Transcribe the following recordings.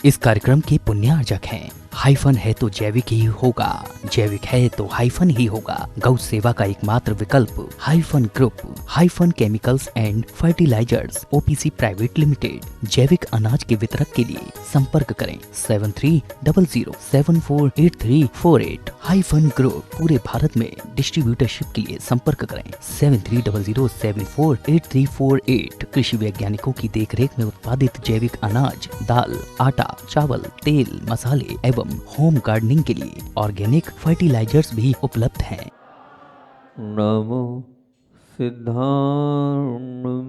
इस कार्यक्रम के पुण्यार्जक हैं। हाइफन है तो जैविक ही होगा, जैविक है तो हाइफन ही होगा। गौ सेवा का एकमात्र विकल्प Hyphen Group, Hyphen Chemicals and Fertilizers OPC Private Limited. जैविक अनाज के वितरक के लिए संपर्क करें 7300748348। हाइफन ग्रुप पूरे भारत में डिस्ट्रीब्यूटरशिप के लिए संपर्क करें 7300748348। कृषि वैज्ञानिकों की देखरेख में उत्पादित जैविक अनाज, दाल, आटा, चावल, तेल, मसाले एवं होम गार्डनिंग के लिए ऑर्गेनिक फर्टिलाइजर्स भी उपलब्ध हैं। नमो सिद्धार्णम,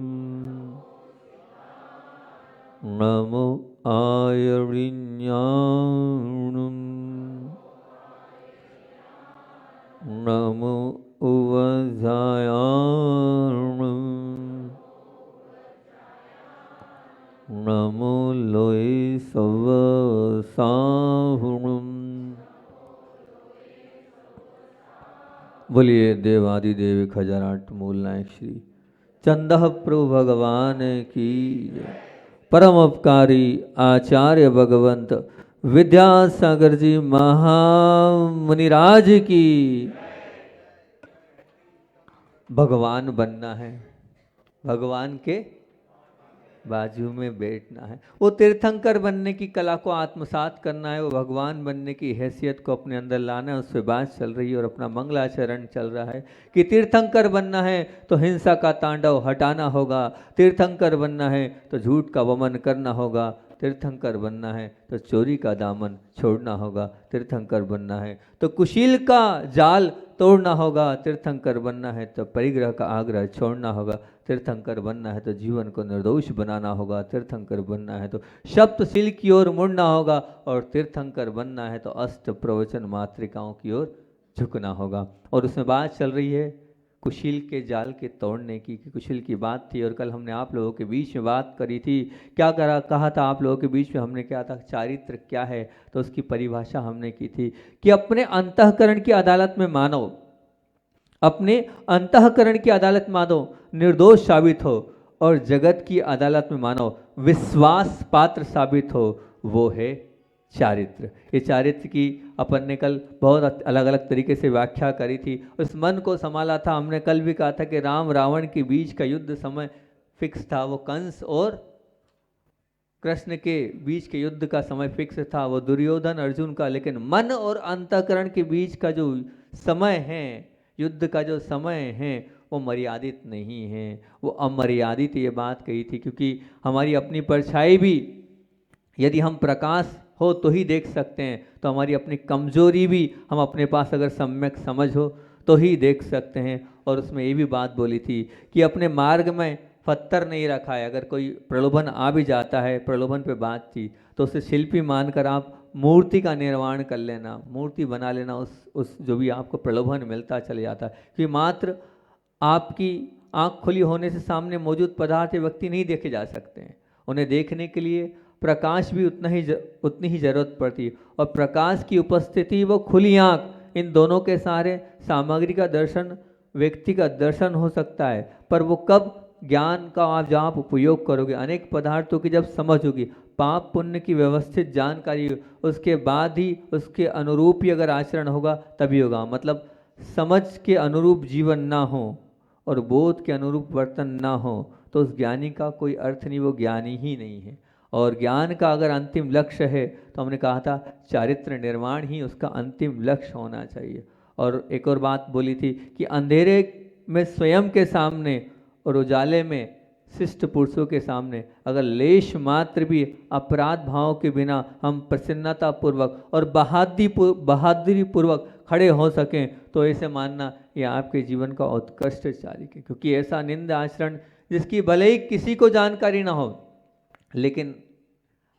नमो आयरिण्याणम, नमो उवजायाणम, नमो लोय सवसाहुणम। बोलिए देवादिदेव खजानाट मूल नायक श्री चंदह प्रभु भगवान की जय। परम उपकारी आचार्य भगवंत विद्यासागर जी महामुनिराज की। भगवान बनना है, भगवान के बाजू में बैठना है, वो तीर्थंकर बनने की कला को आत्मसात करना है, वो भगवान बनने की हैसियत को अपने अंदर लाना है। उस पर बात चल रही है और अपना मंगलाचरण चल रहा है कि तीर्थंकर बनना है तो हिंसा का तांडव हटाना होगा, तीर्थंकर बनना है तो झूठ का वमन करना होगा, तीर्थंकर बनना है तो चोरी का दामन छोड़ना होगा, तीर्थंकर बनना है तो कुशील का जाल तोड़ना होगा, तीर्थंकर बनना है तो परिग्रह का आग्रह छोड़ना होगा, तीर्थंकर बनना है तो जीवन को निर्दोष बनाना होगा, तीर्थंकर बनना है तो सप्तशील की ओर मुड़ना होगा, और तीर्थंकर बनना है तो अष्ट प्रवचन मातृकाओं की ओर झुकना होगा। और उसमें बात चल रही है कुशील के जाल के तोड़ने की, कि कुशील की बात थी। और कल हमने आप लोगों के बीच में बात करी थी, क्या कहा था आप लोगों के बीच में, हमने क्या था, चारित्र क्या है, तो उसकी परिभाषा हमने की थी कि अपने अंतःकरण की अदालत में मानव, अपने अंतःकरण की अदालत मानव निर्दोष साबित हो, और जगत की अदालत में मानव विश्वास पात्र साबित हो, वो है चारित्र। ये चारित्र की अपन ने कल बहुत अलग अलग तरीके से व्याख्या करी थी। उस मन को संभाला था हमने, कल भी कहा था कि राम रावण के बीच का युद्ध समय फिक्स था, वो कंस और कृष्ण के बीच के युद्ध का समय फिक्स था, वो दुर्योधन अर्जुन का। लेकिन मन और अंतःकरण के बीच का जो समय है, युद्ध का जो समय है, वो मर्यादित नहीं है, वो अमर्यादित। ये बात कही थी क्योंकि हमारी अपनी परछाई भी यदि हम प्रकाश हो तो ही देख सकते हैं, तो हमारी अपनी कमजोरी भी हम अपने पास अगर सम्यक समझ हो तो ही देख सकते हैं। और उसमें ये भी बात बोली थी कि अपने मार्ग में पत्थर नहीं रखा है, अगर कोई प्रलोभन आ भी जाता है, प्रलोभन पे बात थी, तो उसे शिल्पी मानकर आप मूर्ति का निर्माण कर लेना, मूर्ति बना लेना, उस जो भी आपको प्रलोभन मिलता चले जाता है। क्योंकि मात्र आपकी आँख खुली होने से सामने मौजूद पदार्थ व्यक्ति नहीं देखे जा सकते हैं, उन्हें देखने के लिए प्रकाश भी उतनी ही जरूरत पड़ती है। और प्रकाश की उपस्थिति, वो खुली आँख, इन दोनों के सहारे सामग्री का दर्शन, व्यक्ति का दर्शन हो सकता है। पर वो कब ज्ञान का आप जब आप उपयोग करोगे, अनेक पदार्थों की जब समझ होगी, पाप पुण्य की व्यवस्थित जानकारी, उसके बाद ही उसके अनुरूप ही अगर आचरण होगा तभी होगा। मतलब समझ के अनुरूप जीवन ना हो और बोध के अनुरूप वर्तन ना हो तो उस ज्ञानी का कोई अर्थ नहीं, वो ज्ञानी ही नहीं है। और ज्ञान का अगर अंतिम लक्ष्य है तो हमने कहा था चारित्र निर्माण ही उसका अंतिम लक्ष्य होना चाहिए। और एक और बात बोली थी कि अंधेरे में स्वयं के सामने और उजाले में शिष्ट पुरुषों के सामने अगर लेश मात्र भी अपराध भाव के बिना हम प्रसन्नता पूर्वक और बहादुरी पूर्वक खड़े हो सकें तो ऐसे मानना ये आपके जीवन का उत्कृष्ट चारिक है। क्योंकि ऐसा निंदा आचरण जिसकी भले ही किसी को जानकारी ना हो, लेकिन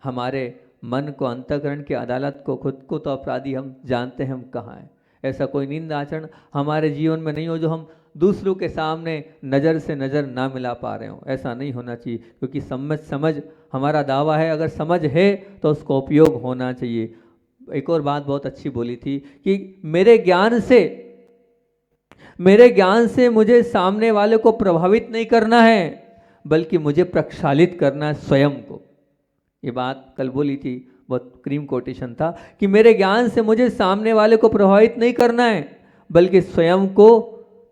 हमारे मन को, अंतःकरण की अदालत को, खुद को तो अपराधी हम जानते हैं हम कहाँ हैं। ऐसा कोई निंदा आचरण हमारे जीवन में नहीं हो जो हम दूसरों के सामने नज़र से नज़र ना मिला पा रहे हो, ऐसा नहीं होना चाहिए। क्योंकि समझ हमारा दावा है, अगर समझ है तो उसका उपयोग होना चाहिए। एक और बात बहुत अच्छी बोली थी कि मेरे ज्ञान से मुझे सामने वाले को प्रभावित नहीं करना है, बल्कि मुझे प्रक्षालित करना है स्वयं को। ये बात कल बोली थी, बहुत क्रीम कोटेशन था कि मेरे ज्ञान से मुझे सामने वाले को प्रभावित नहीं करना है, बल्कि स्वयं को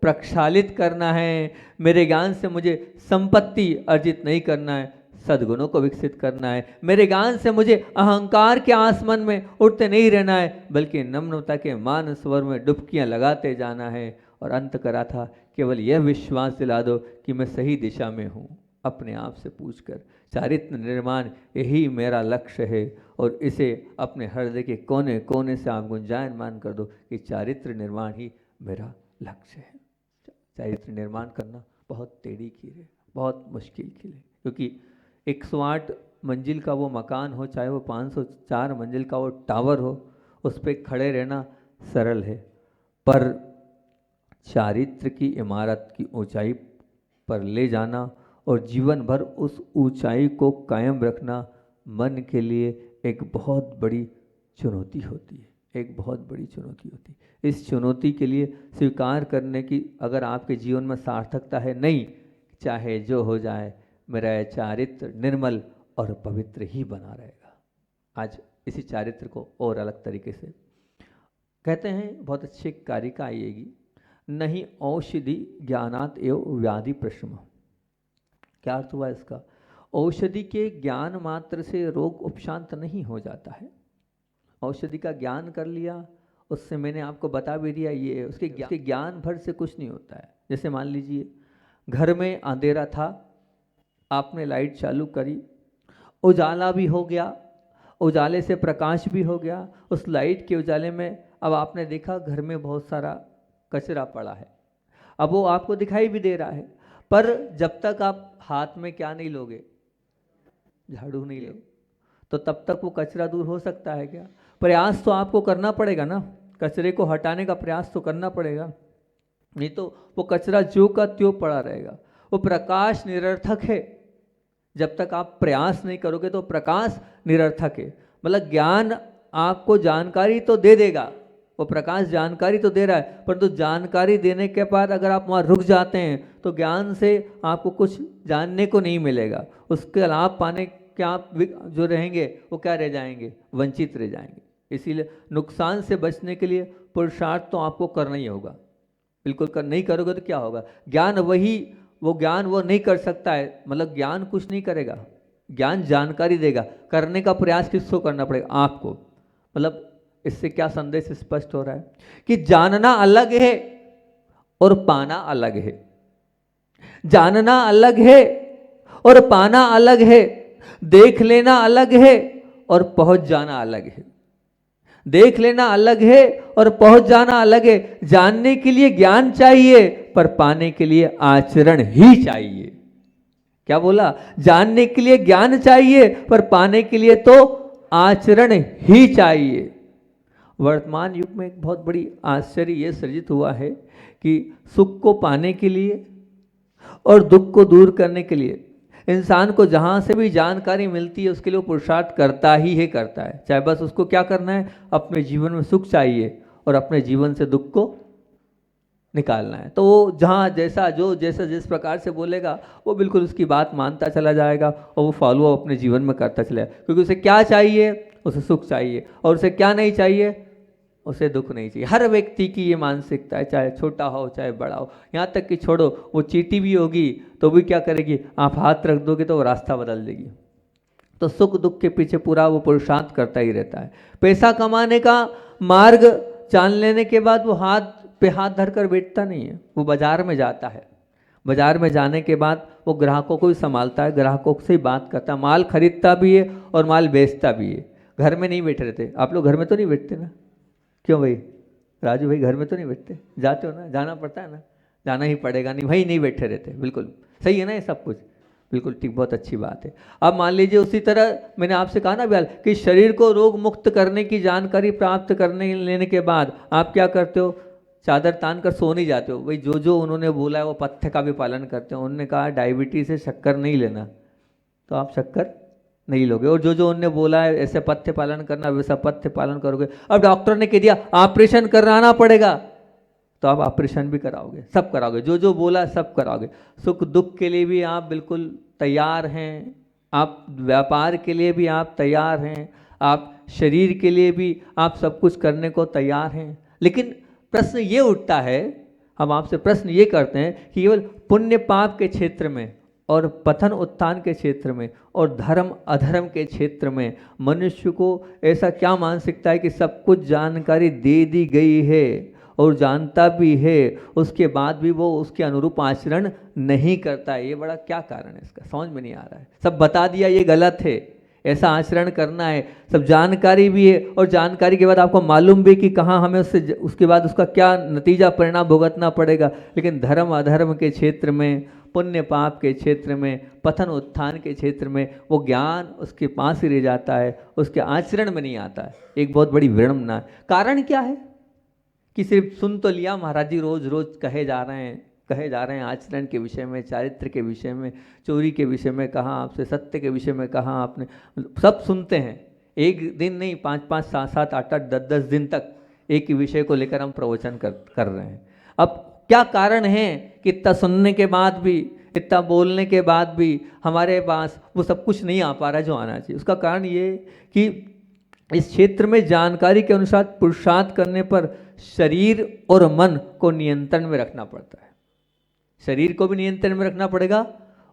प्रक्षालित करना है। मेरे ज्ञान से मुझे संपत्ति अर्जित नहीं करना है, सद्गुणों को विकसित करना है। मेरे ज्ञान से मुझे अहंकार के आसमान में उठते नहीं रहना है, बल्कि नम्रता के मान सरोवर में डुबकियां लगाते जाना है। और अंत करा था, केवल यह विश्वास दिला दो कि मैं सही दिशा में हूँ। अपने आप से पूछकर चारित्र निर्माण यही मेरा लक्ष्य है, और इसे अपने हृदय के कोने कोने से आप गुंजायमान कर दो कि चारित्र निर्माण ही मेरा लक्ष्य है। चारित्र निर्माण करना बहुत टेढ़ी खीर है, बहुत मुश्किल खीर है, क्योंकि 108 मंजिल का वो मकान हो, चाहे वो 504 मंजिल का वो टावर हो, उस पर खड़े रहना सरल है, पर चारित्र की इमारत की ऊंचाई पर ले जाना और जीवन भर उस ऊंचाई को कायम रखना मन के लिए एक बहुत बड़ी चुनौती होती है, एक बहुत बड़ी चुनौती होती है। इस चुनौती के लिए स्वीकार करने की अगर आपके जीवन में सार्थकता है, नहीं चाहे जो हो जाए मेरा चारित्र निर्मल और पवित्र ही बना रहेगा। आज इसी चारित्र को और अलग तरीके से कहते हैं, बहुत अच्छी कारिका आएगी, नहीं औषधि ज्ञानात एवं व्याधि प्रशम। क्या अर्थ हुआ इसका? औषधि के ज्ञान मात्र से रोग उपशांत नहीं हो जाता है। औषधि का ज्ञान कर लिया, उससे मैंने आपको बता भी दिया, ये उसके ज्ञान भर से कुछ नहीं होता है। जैसे मान लीजिए घर में अंधेरा था, आपने लाइट चालू करी, उजाला भी हो गया, उजाले से प्रकाश भी हो गया। उस लाइट के उजाले में अब आपने देखा घर में बहुत सारा कचरा पड़ा है, अब वो आपको दिखाई भी दे रहा है, पर जब तक आप हाथ में क्या नहीं लोगे, झाड़ू नहीं लोगे, तो तब तक वो कचरा दूर हो सकता है क्या? प्रयास तो आपको करना पड़ेगा ना, कचरे को हटाने का प्रयास तो करना पड़ेगा, नहीं तो वो कचरा ज्यों का त्यों पड़ा रहेगा। वो प्रकाश निरर्थक है, जब तक आप प्रयास नहीं करोगे तो प्रकाश निरर्थक है। मतलब ज्ञान आपको जानकारी तो दे देगा, वो प्रकाश जानकारी तो दे रहा है, परंतु जानकारी देने के बाद अगर आप वहाँ रुक जाते हैं तो ज्ञान से आपको कुछ जानने को नहीं मिलेगा। उसके लाभ पाने के आप जो रहेंगे वो क्या रह जाएंगे? वंचित रह जाएंगे। इसीलिए नुकसान से बचने के लिए पुरुषार्थ तो आपको करना ही होगा। बिल्कुल नहीं करोगे तो क्या होगा? ज्ञान वो ज्ञान वो नहीं कर सकता है, मतलब ज्ञान कुछ नहीं करेगा, ज्ञान जानकारी देगा। करने का प्रयास किसको करना पड़ेगा? आपको। मतलब इससे क्या संदेश स्पष्ट हो रहा है कि जानना अलग है और पाना अलग है। जानना अलग है और पाना अलग है। देख लेना अलग है और पहुंच जाना अलग है। देख लेना अलग है और पहुंच जाना अलग है। जानने के लिए ज्ञान चाहिए, पर पाने के लिए आचरण ही चाहिए। क्या बोला? जानने के लिए ज्ञान चाहिए, पर पाने के लिए तो आचरण ही चाहिए। वर्तमान युग में एक बहुत बड़ी आश्चर्य यह सृजित हुआ है कि सुख को पाने के लिए और दुख को दूर करने के लिए इंसान को जहाँ से भी जानकारी मिलती है उसके लिए वो पुरुषार्थ करता ही करता है। चाहे बस उसको क्या करना है, अपने जीवन में सुख चाहिए और अपने जीवन से दुख को निकालना है। तो वो जहाँ जैसा जिस प्रकार से बोलेगा वो बिल्कुल उसकी बात मानता चला जाएगा और वो फॉलो अपने जीवन में करता चला जाएगा। क्योंकि उसे क्या चाहिए? उसे सुख चाहिए। और उसे क्या नहीं चाहिए? उसे दुख नहीं चाहिए। हर व्यक्ति की ये मानसिकता है, चाहे छोटा हो चाहे बड़ा हो। यहाँ तक कि छोड़ो, वो चींटी भी होगी तो भी क्या करेगी? आप हाथ रख दोगे तो वो रास्ता बदल देगी। तो सुख दुख के पीछे पूरा वो पुरुषार्थ करता ही रहता है। पैसा कमाने का मार्ग जान लेने के बाद वो हाथ पे हाथ धरकर बैठता नहीं है, वो बाजार में जाता है। बाजार में जाने के बाद वो ग्राहकों को भी संभालता है, ग्राहकों से ही बात करता है, माल खरीदता भी है और माल बेचता भी है। घर में नहीं बैठे रहते। आप लोग घर में तो नहीं बैठते ना? क्यों भाई? राजू भाई घर में तो नहीं बैठते? जाते हो ना? जाना पड़ता है ना? जाना ही पड़ेगा। नहीं भाई, नहीं बैठे रहते। बिल्कुल सही है ना ये सब कुछ? बिल्कुल ठीक, बहुत अच्छी बात है। अब मान लीजिए उसी तरह मैंने आपसे कहा ना ब्याल कि शरीर को रोग मुक्त करने की जानकारी प्राप्त करने लेने के बाद आप क्या करते हो? चादर तान कर सो नहीं जाते हो। भाई जो उन्होंने बोला है वो पथ्य का भी पालन करते हो। उन्होंने कहा डायबिटीज से शक्कर नहीं लेना, तो आप शक्कर नहीं लोगे। और जो उन्होंने बोला है ऐसे पथ्य पालन करना, वैसा पथ्य पालन करोगे। अब डॉक्टर ने कह दिया ऑपरेशन कराना पड़ेगा, तो आप ऑपरेशन भी कराओगे, सब कराओगे। जो बोला सब कराओगे। सुख दुख के लिए भी आप बिल्कुल तैयार हैं, आप व्यापार के लिए भी आप तैयार हैं, आप शरीर के लिए भी आप सब कुछ करने को तैयार हैं, लेकिन प्रश्न ये उठता है, हम आपसे प्रश्न ये करते हैं कि केवल पुण्य पाप के क्षेत्र में और पतन उत्थान के क्षेत्र में और धर्म अधर्म के क्षेत्र में मनुष्य को ऐसा क्या मानसिकता है कि सब कुछ जानकारी दे दी गई है और जानता भी है, उसके बाद भी वो उसके अनुरूप आचरण नहीं करता है? ये बड़ा क्या कारण है इसका, समझ में नहीं आ रहा है। सब बता दिया ये गलत है, ऐसा आचरण करना है, सब जानकारी भी है और जानकारी के बाद आपको मालूम भी कि कहाँ हमें उसके बाद उसका क्या नतीजा परिणाम भुगतना पड़ेगा, लेकिन धर्म अधर्म के क्षेत्र में, पुण्य पाप के क्षेत्र में, पतन उत्थान के क्षेत्र में वो ज्ञान उसके पास ही रह जाता है, उसके आचरण में नहीं आता है। एक बहुत बड़ी विडंबना है। कारण क्या है कि सिर्फ सुन तो लिया, महाराज जी रोज रोज कहे जा रहे हैं आचरण के विषय में, चारित्र के विषय में, चोरी के विषय में कहा आपसे, सत्य के विषय में कहा आपने, सब सुनते हैं। एक दिन नहीं, 5-5, 7-7, 8-8, 10-10 दिन तक एक ही विषय को लेकर हम प्रवचन कर रहे हैं। अब क्या कारण है कि इतना सुनने के बाद भी, इतना बोलने के बाद भी हमारे पास वो सब कुछ नहीं आ पा रहा जो आना चाहिए? उसका कारण ये कि इस क्षेत्र में जानकारी के अनुसार पुरुषार्थ करने पर शरीर और मन को नियंत्रण में रखना पड़ता है। शरीर को भी नियंत्रण में रखना पड़ेगा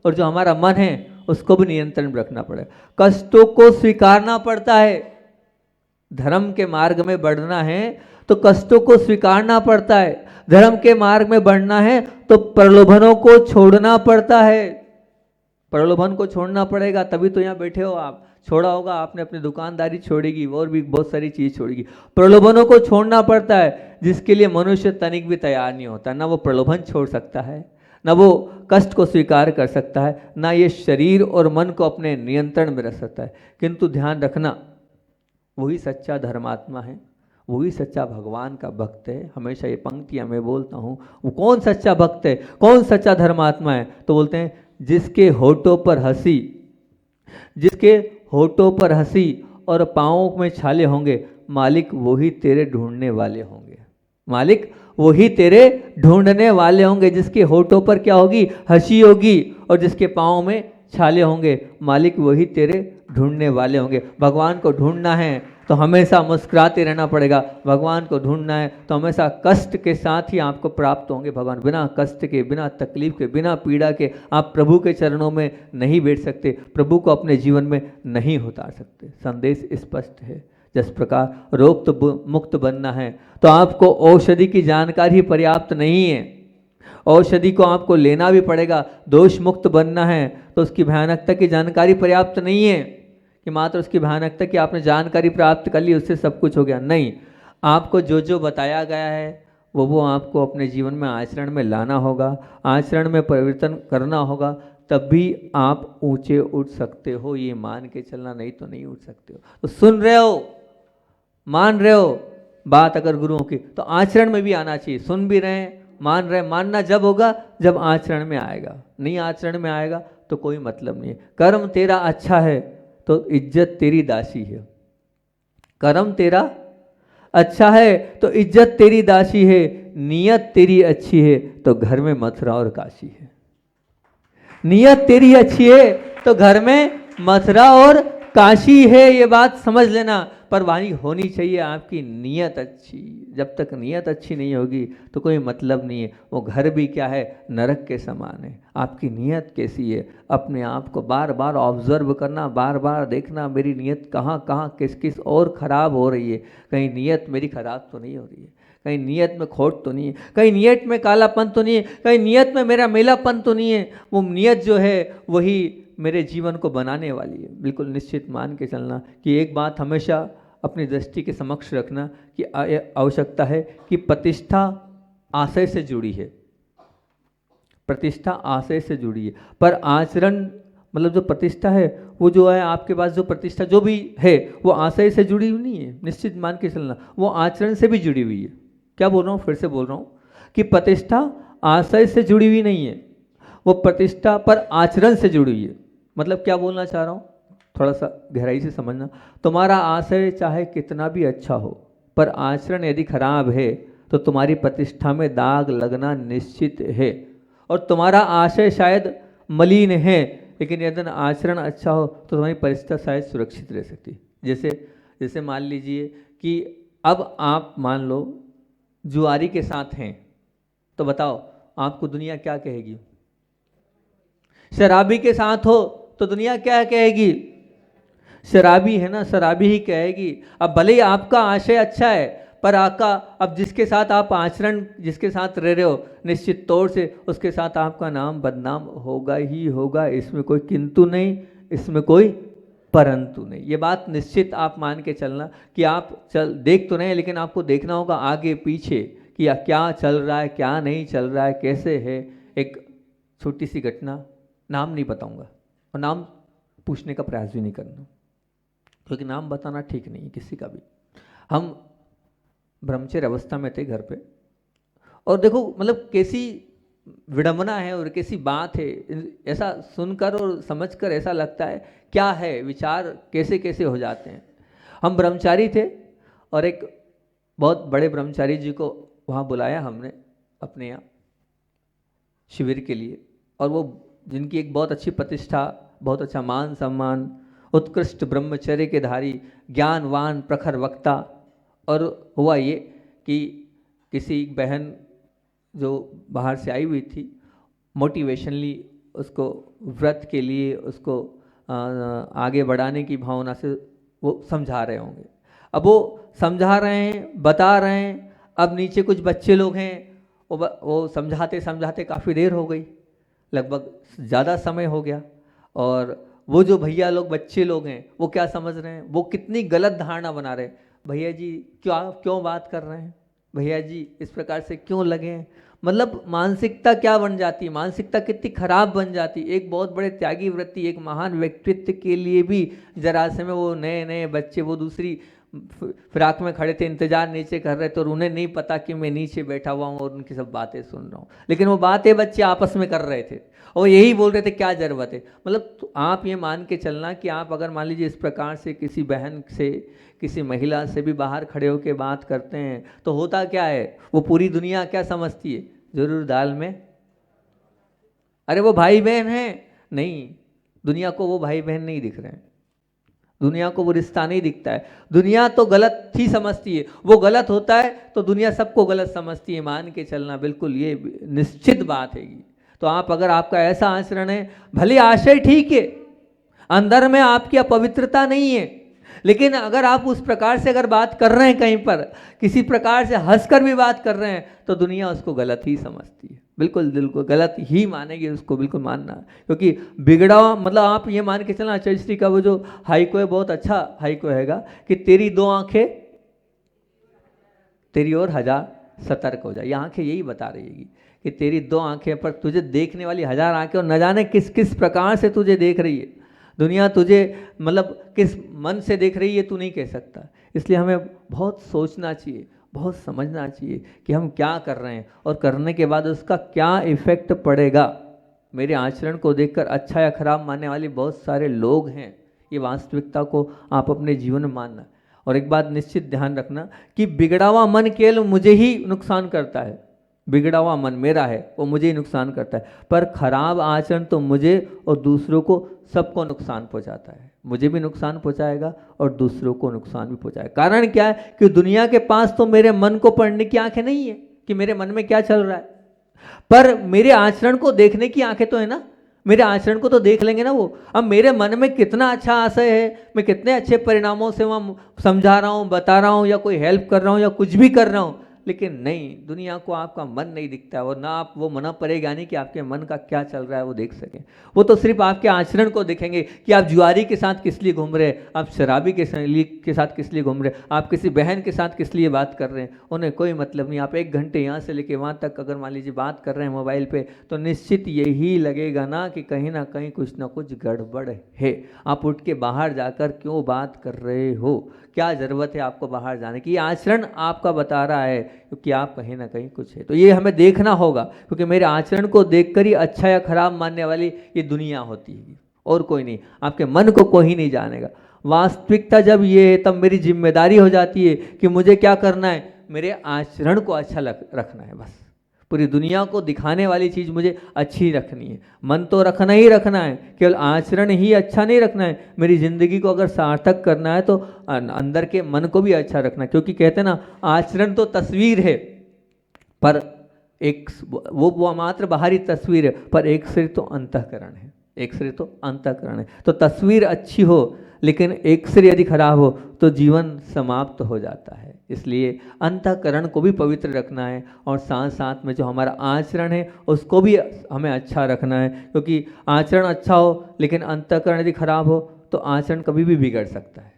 और जो हमारा मन है उसको भी नियंत्रण में रखना पड़ेगा। कष्टों को स्वीकारना पड़ता है। धर्म के मार्ग में बढ़ना है तो कष्टों को स्वीकारना पड़ता है। धर्म के मार्ग में बढ़ना है तो प्रलोभनों को छोड़ना पड़ता है। प्रलोभन को छोड़ना पड़ेगा, तभी तो यहाँ बैठे हो आप। छोड़ा होगा आपने, अपनी दुकानदारी छोड़ेगी और भी बहुत सारी चीज छोड़ेगी। प्रलोभनों को छोड़ना पड़ता है, जिसके लिए मनुष्य तनिक भी तैयार नहीं होता। ना वो प्रलोभन छोड़ सकता है, ना वो कष्ट को स्वीकार कर सकता है, ना ये शरीर और मन को अपने नियंत्रण में रख सकता है। किंतु ध्यान रखना, वही सच्चा धर्मात्मा है, वही सच्चा भगवान का भक्त है। हमेशा ये पंक्तियाँ मैं बोलता हूँ, वो कौन सच्चा भक्त है, कौन सच्चा धर्मात्मा है? तो बोलते हैं जिसके होठों पर हंसी, जिसके होठों पर हंसी और पाँवों में छाले होंगे, मालिक वही तेरे ढूंढने वाले होंगे। मालिक वही तेरे ढूंढने वाले होंगे। जिसके होठों पर क्या होगी? हंसी होगी, और जिसके पाँव में छाले होंगे, मालिक वही तेरे ढूंढने वाले होंगे। भगवान को ढूंढना है तो हमेशा मुस्कुराते रहना पड़ेगा। भगवान को ढूंढना है तो हमेशा कष्ट के साथ ही आपको प्राप्त होंगे भगवान। बिना कष्ट के, बिना तकलीफ के, बिना पीड़ा के आप प्रभु के चरणों में नहीं बैठ सकते, प्रभु को अपने जीवन में नहीं उतार सकते। संदेश स्पष्ट है। जिस प्रकार रोग तो मुक्त बनना है तो आपको औषधि की जानकारी पर्याप्त नहीं है, औषधि को आपको लेना भी पड़ेगा। दोष मुक्त बनना है तो उसकी भयानकता की जानकारी पर्याप्त नहीं है कि मात्र उसकी भयानकता की आपने जानकारी प्राप्त कर ली उससे सब कुछ हो गया। नहीं, आपको जो जो बताया गया है वो आपको अपने जीवन में आचरण में लाना होगा, आचरण में परिवर्तन करना होगा, तभी आप ऊंचे उठ सकते हो। ये मान के चलना, नहीं तो नहीं उठ सकते हो। तो सुन रहे हो, मान रहे हो बात अगर गुरुओं की, तो आचरण में भी आना चाहिए। सुन भी रहे हैं, मान रहे, मानना जब होगा जब आचरण में आएगा। नहीं आचरण में आएगा तो कोई मतलब नहीं है। कर्म तेरा अच्छा है तो इज्जत तेरी दासी है। कर्म तेरा अच्छा है तो इज्जत तेरी दासी है। नियत तेरी अच्छी है तो घर में मथुरा और काशी है। नियत तेरी अच्छी है तो घर में मथुरा और काशी है। ये बात समझ लेना। पर वाणी होनी चाहिए आपकी नीयत अच्छी। जब तक नीयत अच्छी नहीं होगी तो कोई मतलब नहीं है। वो घर भी क्या है, नरक के समान है। आपकी नीयत कैसी है, अपने आप को बार बार ऑब्जर्व करना, बार बार देखना मेरी नीयत कहाँ कहाँ किस किस और ख़राब हो रही है। कहीं नीयत मेरी ख़राब तो नहीं हो रही है, कहीं नीयत में खोट तो नहीं है, कहीं नीयत में कालापन तो नहीं है, कहीं नीयत में मेरा मेलापन तो नहीं है। वो नीयत जो है वही मेरे जीवन को बनाने वाली है। बिल्कुल निश्चित मान के चलना कि एक बात हमेशा अपनी दृष्टि के समक्ष रखना कि आवश्यकता है कि प्रतिष्ठा आशय से जुड़ी है। प्रतिष्ठा आशय से जुड़ी है, पर आचरण मतलब जो प्रतिष्ठा है वो जो है आपके पास, जो प्रतिष्ठा जो भी है वो आशय से जुड़ी हुई नहीं है। निश्चित मान के चलना, वो आचरण से भी जुड़ी हुई है। क्या बोल रहा हूँ, फिर से बोल रहा हूँ कि प्रतिष्ठा आशय से जुड़ी हुई नहीं है, वो प्रतिष्ठा पर आचरण से जुड़ी हुई है। मतलब क्या बोलना चाह रहा हूँ, थोड़ा सा गहराई से समझना। तुम्हारा आशय चाहे कितना भी अच्छा हो, पर आचरण यदि खराब है तो तुम्हारी प्रतिष्ठा में दाग लगना निश्चित है। और तुम्हारा आशय शायद मलिन है, लेकिन यदि आचरण अच्छा हो तो तुम्हारी प्रतिष्ठा शायद सुरक्षित रह सकती है। जैसे जैसे मान लीजिए कि अब आप मान लो जुआरी के साथ हैं, तो बताओ आपको दुनिया क्या कहेगी? शराबी के साथ हो तो दुनिया क्या कहेगी? शराबी है ना, शराबी ही कहेगी। अब भले ही आपका आशय अच्छा है, पर आपका अब जिसके साथ आप आचरण, जिसके साथ रह रहे हो, निश्चित तौर से उसके साथ आपका नाम बदनाम होगा ही होगा। इसमें कोई किंतु नहीं, इसमें कोई परंतु नहीं। ये बात निश्चित आप मान के चलना कि आप देख तो नहीं, लेकिन आपको देखना होगा आगे पीछे कि क्या चल रहा है, क्या नहीं चल रहा है, कैसे है। एक छोटी सी घटना, नाम नहीं बताऊंगा और नाम पूछने का प्रयास भी नहीं करना, क्योंकि नाम बताना ठीक नहीं है किसी का भी। हम ब्रह्मचर्य अवस्था में थे घर पे, और देखो मतलब कैसी विडंबना है और कैसी बात है। ऐसा सुनकर और समझकर ऐसा लगता है क्या है, विचार कैसे कैसे हो जाते हैं। हम ब्रह्मचारी थे और एक बहुत बड़े ब्रह्मचारी जी को वहाँ बुलाया हमने अपने यहाँ शिविर के लिए, और वो जिनकी एक बहुत अच्छी प्रतिष्ठा, बहुत अच्छा मान सम्मान, उत्कृष्ट ब्रह्मचर्य के धारी, ज्ञानवान प्रखर वक्ता। और हुआ ये कि किसी बहन जो बाहर से आई हुई थी, मोटिवेशनली उसको व्रत के लिए उसको आगे बढ़ाने की भावना से वो समझा रहे होंगे। अब वो समझा रहे हैं, बता रहे हैं। अब नीचे कुछ बच्चे लोग हैं, वो समझाते समझाते काफ़ी देर हो गई, लगभग ज़्यादा समय हो गया। और वो जो भैया लोग, बच्चे लोग हैं, वो क्या समझ रहे हैं, वो कितनी गलत धारणा बना रहे हैं। भैया जी क्यों बात कर रहे हैं, भैया जी इस प्रकार से क्यों लगे हैं। मतलब मानसिकता क्या बन जाती है, मानसिकता कितनी खराब बन जाती है। एक बहुत बड़े त्यागी व्रती, एक महान व्यक्तित्व के लिए भी जरा से में वो नए नए बच्चे, वो दूसरी फिराक में खड़े थे, इंतजार नीचे कर रहे थे, और उन्हें नहीं पता कि मैं नीचे बैठा हुआ हूँ और उनकी सब बातें सुन रहा हूँ। लेकिन वो बातें बच्चे आपस में कर रहे थे और यही बोल रहे थे क्या जरूरत है। मतलब तो आप ये मान के चलना कि आप अगर मान लीजिए इस प्रकार से किसी बहन से, किसी महिला से भी बाहर खड़े होकर बात करते हैं, तो होता क्या है, वो पूरी दुनिया क्या समझती है, जरूर दाल में, अरे वो भाई बहन है। नहीं, दुनिया को वो भाई बहन नहीं दिख रहे हैं, दुनिया को वो रिश्ता नहीं दिखता है। दुनिया तो गलत ही समझती है, वो गलत होता है तो दुनिया सबको गलत समझती है। मान के चलना बिल्कुल ये निश्चित बात है। तो आप अगर आपका ऐसा आचरण है, भले आशय ठीक है, अंदर में आपकी अपवित्रता नहीं है, लेकिन अगर आप उस प्रकार से अगर बात कर रहे हैं, कहीं पर किसी प्रकार से हंसकर भी बात कर रहे हैं, तो दुनिया उसको गलत ही समझती है, बिल्कुल दिल को गलत ही मानेगी, उसको बिल्कुल मानना। क्योंकि बिगड़ा मतलब आप ये मान के चलना, आचार्य का वो जो हाइको है, बहुत अच्छा हाइको हैगा कि तेरी दो आंखें तेरी ओर हजार सतर्क हो जाए। ये आंखें यही बता रही है कि तेरी दो आंखें पर तुझे देखने वाली हजार आंखें, और न जाने किस किस प्रकार से तुझे देख रही है दुनिया, तुझे मतलब किस मन से देख रही है तू नहीं कह सकता। इसलिए हमें बहुत सोचना चाहिए, बहुत समझना चाहिए कि हम क्या कर रहे हैं और करने के बाद उसका क्या इफेक्ट पड़ेगा। मेरे आचरण को देखकर अच्छा या खराब मानने वाले बहुत सारे लोग हैं, ये वास्तविकता को आप अपने जीवन में मानना। और एक बात निश्चित ध्यान रखना कि बिगड़ा हुआ मन केवल मुझे ही नुकसान करता है, बिगड़ा हुआ मन मेरा है वो मुझे ही नुकसान करता है, पर खराब आचरण तो मुझे और दूसरों को सबको नुकसान पहुंचाता है। मुझे भी नुकसान पहुंचाएगा और दूसरों को नुकसान भी पहुंचाएगा। कारण क्या है कि दुनिया के पास तो मेरे मन को पढ़ने की आंखें नहीं है कि मेरे मन में क्या चल रहा है, पर मेरे आचरण को देखने की आंखें तो है ना, मेरे आचरण को तो देख लेंगे ना वो। अब मेरे मन में कितना अच्छा आशय है, मैं कितने अच्छे परिणामों से वहाँ समझा रहा हूँ, बता रहा हूँ, या कोई हेल्प कर रहा हूँ, या कुछ भी कर रहा हूँ, लेकिन नहीं, दुनिया को आपका मन नहीं दिखता है, और ना आप वो मना पड़ेगा नहीं कि आपके मन का क्या चल रहा है वो देख सकें। वो तो सिर्फ आपके आचरण को देखेंगे कि आप जुआरी के साथ किस लिए घूम रहे हैं, आप शराबी के साथ किस लिए घूम रहे हैं, आप किसी बहन के साथ किस लिए बात कर रहे हैं, उन्हें कोई मतलब नहीं। आप 1 घंटे यहाँ से लेके वहाँ तक अगर मान लीजिए बात कर रहे हैं मोबाइल पे, तो निश्चित यही लगेगा ना कि कहीं ना कहीं कुछ ना कुछ गड़बड़ है। आप उठ के बाहर जाकर क्यों बात कर रहे हो, क्या ज़रूरत है आपको बाहर जाने की, आचरण आपका बता रहा है क्योंकि आप कहीं ना कहीं कुछ है। तो ये हमें देखना होगा, क्योंकि मेरे आचरण को देखकर ही अच्छा या खराब मानने वाली ये दुनिया होती है और कोई नहीं, आपके मन को कोई नहीं जानेगा। वास्तविकता जब ये है, तब मेरी जिम्मेदारी हो जाती है कि मुझे क्या करना है, मेरे आचरण को अच्छा रखना है, बस पूरी दुनिया को दिखाने वाली चीज़ मुझे अच्छी रखनी है। मन तो रखना ही रखना है, केवल आचरण ही अच्छा नहीं रखना है। मेरी ज़िंदगी को अगर सार्थक करना है तो अंदर के मन को भी अच्छा रखना है, क्योंकि कहते हैं ना, आचरण तो तस्वीर है, पर एक वो मात्र बाहरी तस्वीर है, पर एक सिर तो अंतःकरण है, एक सिर तो अंतःकरण है। तो तस्वीर अच्छी हो लेकिन एक सिर यदि खराब हो तो जीवन समाप्त हो जाता है। इसलिए अंतःकरण को भी पवित्र रखना है और साथ साथ में जो हमारा आचरण है उसको भी हमें अच्छा रखना है, क्योंकि आचरण अच्छा हो लेकिन अंतःकरण यदि खराब हो तो आचरण कभी भी बिगड़ सकता है।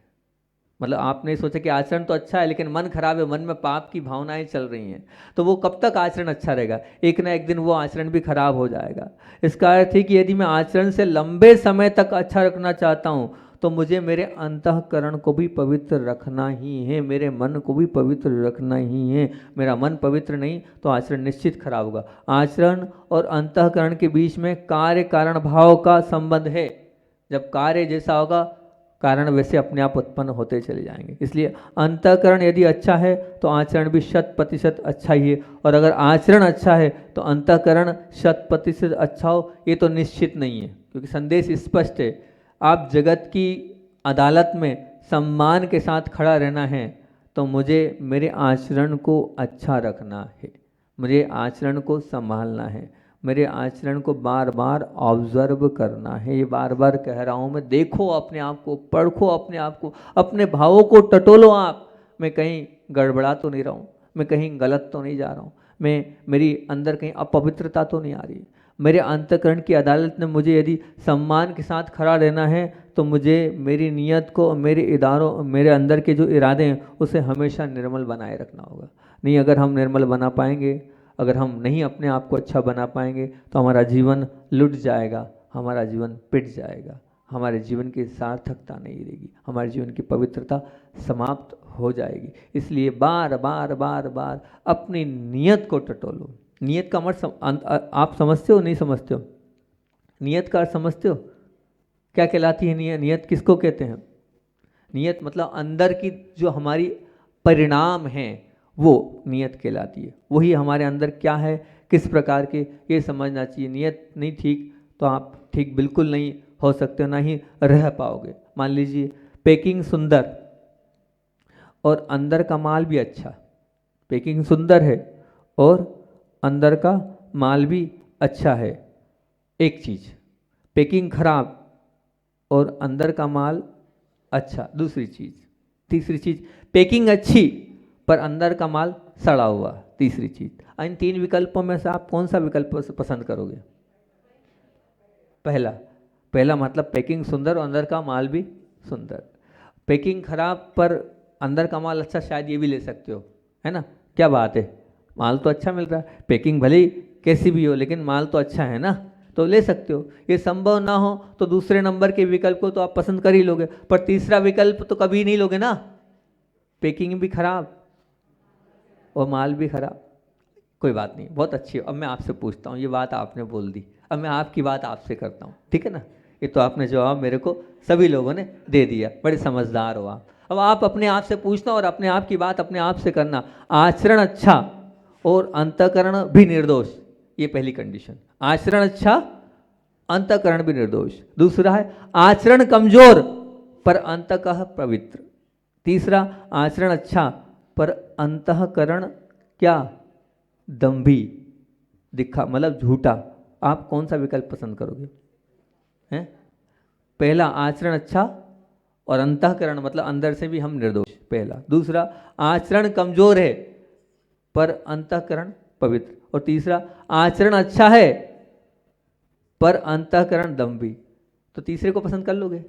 मतलब आपने सोचा कि आचरण तो अच्छा है लेकिन मन खराब है, मन में पाप की भावनाएं चल रही हैं, तो वो कब तक आचरण अच्छा रहेगा? एक ना एक दिन वो आचरण भी खराब हो जाएगा। इसका अर्थ है कि यदि मैं आचरण से लंबे समय तक अच्छा रखना चाहता हूँ तो मुझे मेरे अंतःकरण को भी पवित्र रखना ही है, मेरे मन को भी पवित्र रखना ही है। मेरा मन पवित्र नहीं तो आचरण निश्चित खराब होगा। आचरण और अंतःकरण के बीच में कार्य कारण भाव का संबंध है। जब कार्य जैसा होगा कारण वैसे अपने आप उत्पन्न होते चले जाएंगे। इसलिए अंतःकरण यदि अच्छा है तो आचरण भी 100% अच्छा ही है, और अगर आचरण अच्छा है तो अंतःकरण 100% अच्छा हो ये तो निश्चित नहीं है, क्योंकि संदेश स्पष्ट है। आप जगत की अदालत में सम्मान के साथ खड़ा रहना है तो मुझे मेरे आचरण को अच्छा रखना है, मुझे आचरण को संभालना है, मेरे आचरण को बार बार ऑब्जर्व करना है। ये बार बार कह रहा हूँ मैं, देखो अपने आप को, परखो अपने आप को, अपने भावों को टटोलो आप। मैं कहीं गड़बड़ा तो नहीं रहा हूँ, मैं कहीं गलत तो नहीं जा रहा हूँ, मेरी अंदर कहीं अपवित्रता तो नहीं आ रही। मेरे अंतःकरण की अदालत में मुझे यदि सम्मान के साथ खड़ा रहना है तो मुझे मेरी नीयत को, मेरे इदारों, मेरे अंदर के जो इरादे हैं उसे हमेशा निर्मल बनाए रखना होगा। नहीं, अगर हम निर्मल बना पाएंगे, अगर हम नहीं अपने आप को अच्छा बना पाएंगे तो हमारा जीवन लुट जाएगा, हमारा जीवन पिट जाएगा, हमारे जीवन की सार्थकता नहीं रहेगी, हमारे जीवन की पवित्रता समाप्त हो जाएगी। इसलिए बार बार बार बार अपनी नीयत को टटोलो। नियत का आप समझते हो नहीं समझते हो? नियत का अर्थ समझते हो? क्या कहलाती है नियत? नियत किसको कहते हैं? नियत मतलब अंदर की जो हमारी परिणाम हैं वो नियत कहलाती है। वही हमारे अंदर क्या है, किस प्रकार के, ये समझना चाहिए। नियत नहीं ठीक तो आप ठीक बिल्कुल नहीं हो सकते, ना ही रह पाओगे। मान लीजिए पैकिंग सुंदर और अंदर का माल भी अच्छा, पैकिंग सुंदर है और अंदर का माल भी अच्छा है, एक चीज़। पैकिंग खराब और अंदर का माल अच्छा, दूसरी चीज़। तीसरी चीज़, पैकिंग अच्छी पर अंदर का माल सड़ा हुआ, तीसरी चीज़। इन तीन विकल्पों में से आप कौन सा विकल्प पसंद करोगे? पहला मतलब पैकिंग सुंदर और अंदर का माल भी सुंदर। पैकिंग खराब पर अंदर का माल अच्छा, शायद ये भी ले सकते हो, है ना? क्या बात है, माल तो अच्छा मिल रहा है, पैकिंग भले ही कैसी भी हो लेकिन माल तो अच्छा है ना, तो ले सकते हो। ये संभव ना हो तो दूसरे नंबर के विकल्प को तो आप पसंद कर ही लोगे, पर तीसरा विकल्प तो कभी नहीं लोगे ना। पैकिंग भी खराब और माल भी खराब। कोई बात नहीं, बहुत अच्छी। अब मैं आपसे पूछता हूँ, ये बात आपने बोल दी, अब मैं आपकी बात आपसे करता हूँ, ठीक है ना? ये तो आपने जवाब मेरे को सभी लोगों ने दे दिया, बड़े समझदार हो आप। अब आप अपने आप से पूछना और अपने आप की बात अपने आप से करना। आचरण अच्छा और अंतःकरण भी निर्दोष, ये पहली कंडीशन। आचरण अच्छा, अंतःकरण भी निर्दोष। दूसरा है आचरण कमजोर पर अंतःकरण पवित्र। तीसरा, आचरण अच्छा पर अंतःकरण क्या? दंभी, दिखा, मतलब झूठा। आप कौन सा विकल्प पसंद करोगे? हैं? पहला, आचरण अच्छा और अंतःकरण मतलब अंदर से भी हम निर्दोष, पहला। दूसरा, आचरण कमजोर है पर अंतःकरण पवित्र। और तीसरा, आचरण अच्छा है पर अंतःकरण दंभी। तो तीसरे को पसंद कर लोगे?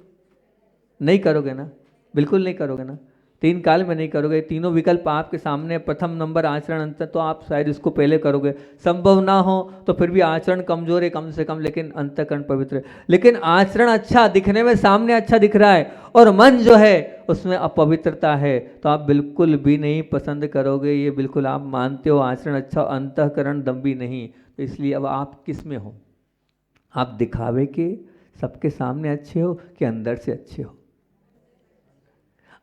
नहीं करोगे ना, बिल्कुल नहीं करोगे ना, तीन काल में नहीं करोगे। तीनों विकल्प आपके सामने, प्रथम नंबर आचरण अंतर, तो आप शायद इसको पहले करोगे। संभव ना हो तो फिर भी आचरण कमजोर है कम से कम, लेकिन अंतःकरण पवित्र है। लेकिन आचरण अच्छा, दिखने में सामने अच्छा दिख रहा है और मन जो है उसमें अपवित्रता है, तो आप बिल्कुल भी नहीं पसंद करोगे। ये बिल्कुल आप मानते हो आचरण अच्छा, अंतःकरण दंभी नहीं। तो इसलिए अब आप किस में हो? आप दिखावे के सबके सामने अच्छे हो कि अंदर से अच्छे हो?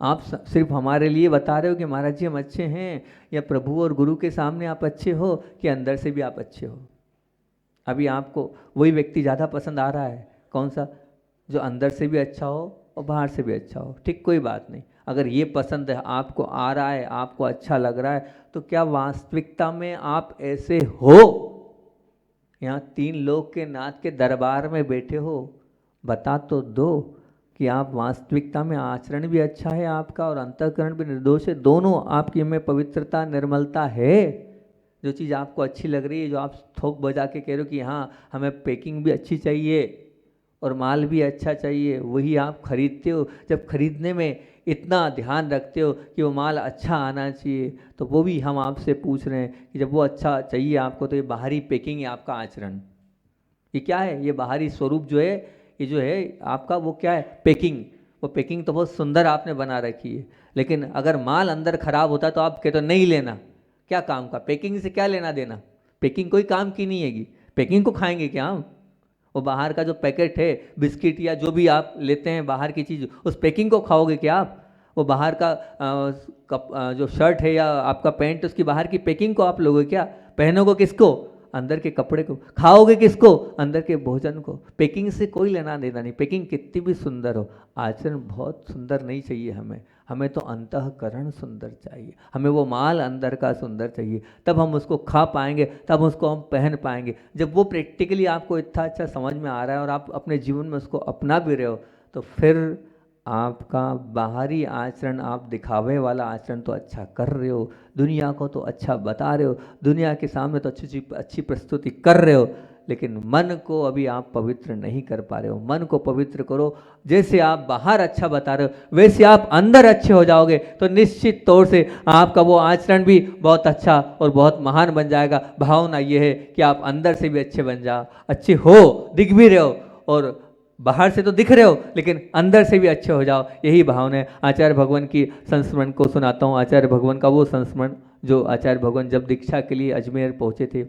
आप सिर्फ हमारे लिए बता रहे हो कि महाराज जी हम अच्छे हैं, या प्रभु और गुरु के सामने आप अच्छे हो कि अंदर से भी आप अच्छे हो? अभी आपको वही व्यक्ति ज़्यादा पसंद आ रहा है, कौन सा? जो अंदर से भी अच्छा हो और बाहर से भी अच्छा हो। ठीक, कोई बात नहीं, अगर ये पसंद है, आपको आ रहा है, आपको अच्छा लग रहा है, तो क्या वास्तविकता में आप ऐसे हो? यहाँ 3 लोग के नाथ के दरबार में बैठे हो, बता तो दो कि आप वास्तविकता में आचरण भी अच्छा है आपका और अंतःकरण भी निर्दोष है, दोनों आपकी में पवित्रता निर्मलता है। जो चीज़ आपको अच्छी लग रही है, जो आप थोक बजा के कह रहे हो कि हाँ हमें पैकिंग भी अच्छी चाहिए और माल भी अच्छा चाहिए, वही आप खरीदते हो। जब खरीदने में इतना ध्यान रखते हो कि वो माल अच्छा आना चाहिए, तो वो भी हम आपसे पूछ रहे हैं कि जब वो अच्छा चाहिए आपको, तो ये बाहरी पैकिंग है आपका आचरण, ये क्या है? ये बाहरी स्वरूप जो है, ये जो है आपका, वो क्या है? पैकिंग। वो पैकिंग तो बहुत सुंदर आपने बना रखी है, लेकिन अगर माल अंदर खराब होता तो आप कहते हो नहीं लेना, क्या काम का? पैकिंग से क्या लेना देना? पैकिंग कोई काम की नहीं हैगी। पैकिंग को खाएंगे क्या हम? वो बाहर का जो पैकेट है, बिस्किट या जो भी आप लेते हैं बाहर की चीज़, उस पैकिंग को खाओगे क्या आप? वो बाहर का जो शर्ट है या आपका पैंट, उसकी बाहर की पैकिंग को आप लोगे क्या? पहनोगे किसको? अंदर के कपड़े को। खाओगे किसको? अंदर के भोजन को। पैकिंग से कोई लेना देना नहीं। पैकिंग कितनी भी सुंदर हो, आचरण बहुत सुंदर नहीं चाहिए हमें। हमें तो अंतःकरण सुंदर चाहिए, हमें वो माल अंदर का सुंदर चाहिए, तब हम उसको खा पाएंगे, तब उसको हम पहन पाएंगे। जब वो प्रैक्टिकली आपको इतना अच्छा समझ में आ रहा है और आप अपने जीवन में उसको अपना भी रहे हो, तो फिर आपका बाहरी आचरण, आप दिखावे वाला आचरण तो अच्छा कर रहे हो, दुनिया को तो अच्छा बता रहे हो, दुनिया के सामने तो अच्छी प्रस्तुति कर रहे हो, लेकिन मन को अभी आप पवित्र नहीं कर पा रहे हो। मन को पवित्र करो। जैसे आप बाहर अच्छा बता रहे हो, वैसे आप अंदर अच्छे हो जाओगे, तो निश्चित तौर से आपका वो आचरण भी बहुत अच्छा और बहुत महान बन जाएगा। भावना ये है कि आप अंदर से भी अच्छे बन जाओ, अच्छे हो, दिख भी रहे हो, और बाहर से तो दिख रहे हो लेकिन अंदर से भी अच्छे हो जाओ, यही भावना है। आचार्य भगवान की संस्मरण को सुनाता हूँ। आचार्य भगवान का वो संस्मरण, जो आचार्य भगवान जब दीक्षा के लिए अजमेर पहुँचे थे,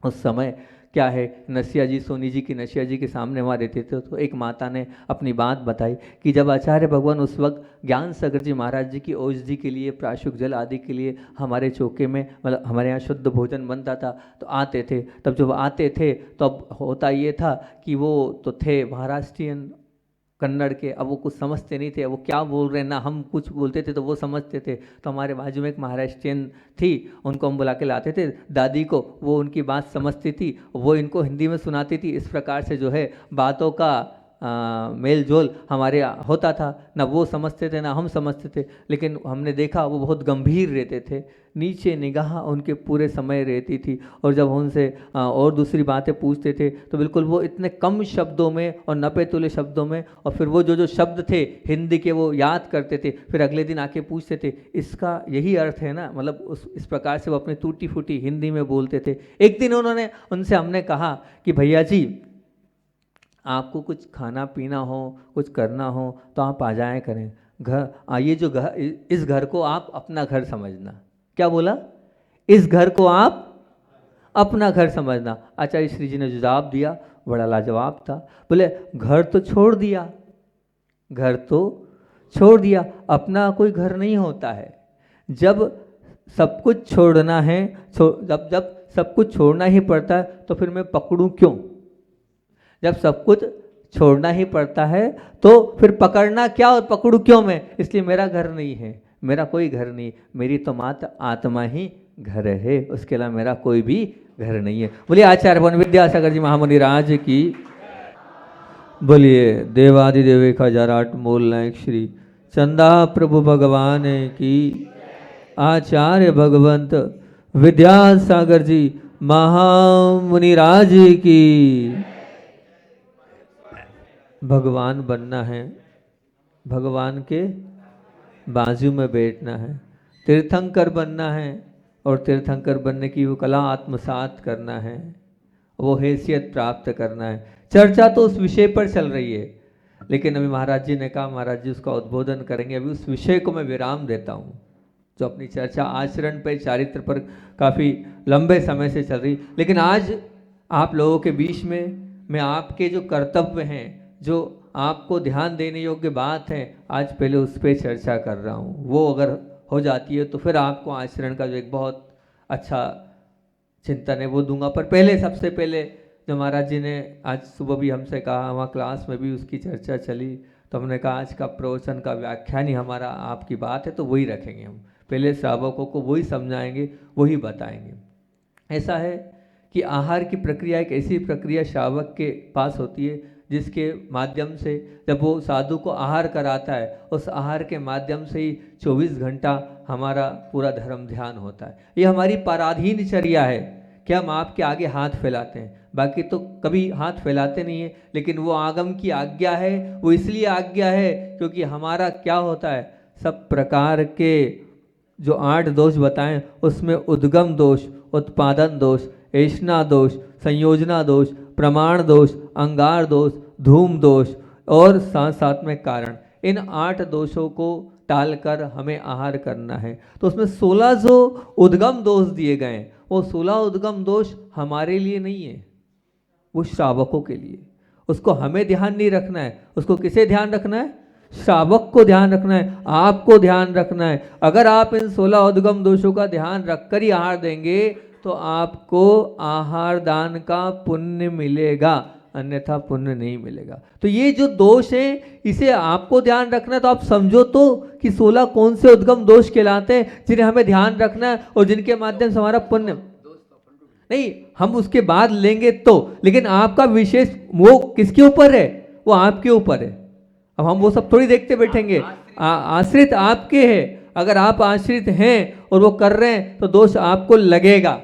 उस समय क्या है, नसिया जी, सोनी जी की नसिया जी के सामने वहाँ रहते थे, तो एक माता ने अपनी बात बताई कि जब आचार्य भगवान उस वक्त ज्ञान सागर जी महाराज जी की औषधि के लिए, प्राशुक जल आदि के लिए हमारे चौके में, मतलब हमारे यहाँ शुद्ध भोजन बनता था, तो आते थे। तब जब आते थे तो अब होता ये था कि वो तो थे महाराष्ट्रियन, कन्नड़ के, अब वो कुछ समझते नहीं थे, वो क्या बोल रहे हैं, ना हम कुछ बोलते थे तो वो समझते थे। तो हमारे बाजू में एक महाराष्ट्रियन थी, उनको हम बुला के लाते थे, दादी को, वो उनकी बात समझती थी, वो इनको हिंदी में सुनाती थी। इस प्रकार से जो है बातों का मेल जोल हमारे होता था, ना वो समझते थे ना हम समझते थे, लेकिन हमने देखा वो बहुत गंभीर रहते थे, नीचे निगाह उनके पूरे समय रहती थी। और जब उनसे और दूसरी बातें पूछते थे तो बिल्कुल वो इतने कम शब्दों में और नपे तुले शब्दों में, और फिर वो जो शब्द थे हिंदी के वो याद करते थे, फिर अगले दिन आके पूछते थे इसका यही अर्थ है ना, मतलब इस प्रकार से वो अपनी टूटी फूटी हिंदी में बोलते थे। एक दिन उनसे हमने कहा कि भैया जी, आपको कुछ खाना पीना हो, कुछ करना हो तो आप आ जाए करें घर। ये जो घर, इस घर को आप अपना घर समझना। क्या बोला? इस घर को आप अपना घर समझना। आचार्य श्री जी ने जवाब दिया, बड़ा लाजवाब था। बोले घर तो छोड़ दिया, घर तो छोड़ दिया, अपना कोई घर नहीं होता है। जब सब कुछ छोड़ना है, जब सब कुछ छोड़ना ही पड़ता है तो फिर मैं पकड़ूं क्यों? जब सब कुछ छोड़ना ही पड़ता है तो फिर पकड़ना क्या और पकड़ू क्यों मैं? इसलिए मेरा घर नहीं है, मेरा कोई घर नहीं, मेरी तो मात्र आत्मा ही घर है, उसके अलावा मेरा कोई भी घर नहीं है। बोलिए आचार्य भगवान विद्यासागर जी महामुनि राज की। बोलिए देवादिदेव का जराट मोल नायक श्री चंदा प्रभु भगवान की। आचार्य भगवंत विद्यासागर जी महामुनि राज की। भगवान बनना है, भगवान के बाजू में बैठना है, तीर्थंकर बनना है और तीर्थंकर बनने की वो कला आत्मसात करना है, वो हैसियत प्राप्त करना है। चर्चा तो उस विषय पर चल रही है, लेकिन अभी महाराज जी ने कहा महाराज जी उसका उद्बोधन करेंगे। अभी उस विषय को मैं विराम देता हूँ। जो अपनी चर्चा आचरण पर, चारित्र पर काफ़ी लंबे समय से चल रही, लेकिन आज आप लोगों के बीच में मैं आपके जो कर्तव्य हैं, जो आपको ध्यान देने योग्य बात है, आज पहले उस पर चर्चा कर रहा हूँ। वो अगर हो जाती है तो फिर आपको आचरण का जो एक बहुत अच्छा चिंतन है वो दूंगा। पर पहले सबसे पहले जो महाराज जी ने आज सुबह भी हमसे कहा, वहाँ क्लास में भी उसकी चर्चा चली, तो हमने कहा आज का प्रवचन का व्याख्यान ही हमारा आपकी बात है, तो वही रखेंगे हम। पहले श्रावकों को वही समझाएंगे, वही बताएंगे। ऐसा है कि आहार की प्रक्रिया एक ऐसी प्रक्रिया श्रावक के पास होती है जिसके माध्यम से जब वो साधु को आहार कराता है, उस आहार के माध्यम से ही 24 घंटा हमारा पूरा धर्म ध्यान होता है। ये हमारी पराधीन चर्या है कि हम आपके आगे हाथ फैलाते हैं, बाकी तो कभी हाथ फैलाते नहीं है। लेकिन वो आगम की आज्ञा है, वो इसलिए आज्ञा है क्योंकि हमारा क्या होता है, सब प्रकार के जो 8 दोष बताएं उसमें उद्गम दोष, उत्पादन दोष, ऐष्णा दोष, संयोजना दोष, प्रमाण दोष, अंगार दोष, धूम दोष और साथ साथ में कारण, इन 8 दोषों को टालकर हमें आहार करना है। तो उसमें 16 जो उद्गम दोष दिए गए हैं, वो 16 उद्गम दोष हमारे लिए नहीं है, वो श्रावकों के लिए। उसको हमें ध्यान नहीं रखना है, उसको किसे ध्यान रखना है, श्रावक को ध्यान रखना है, आपको ध्यान रखना है। अगर आप इन 16 उद्गम दोषों का ध्यान रखकर ही आहार देंगे तो आपको आहार दान का पुण्य मिलेगा, अन्यथा पुण्य नहीं मिलेगा। तो ये जो दोष है इसे आपको ध्यान रखना है। तो आप समझो तो कि 16 कौन से उद्गम दोष कहलाते हैं जिन्हें हमें ध्यान रखना है और जिनके माध्यम से हमारा पुण्य नहीं, हम उसके बाद लेंगे तो, लेकिन आपका विशेष वो किसके ऊपर है, वो आपके ऊपर है। अब हम वो सब थोड़ी देखते बैठेंगे, आश्रित आपके हैं। अगर आप आश्रित हैं और वो कर रहे हैं तो दोष आपको लगेगा,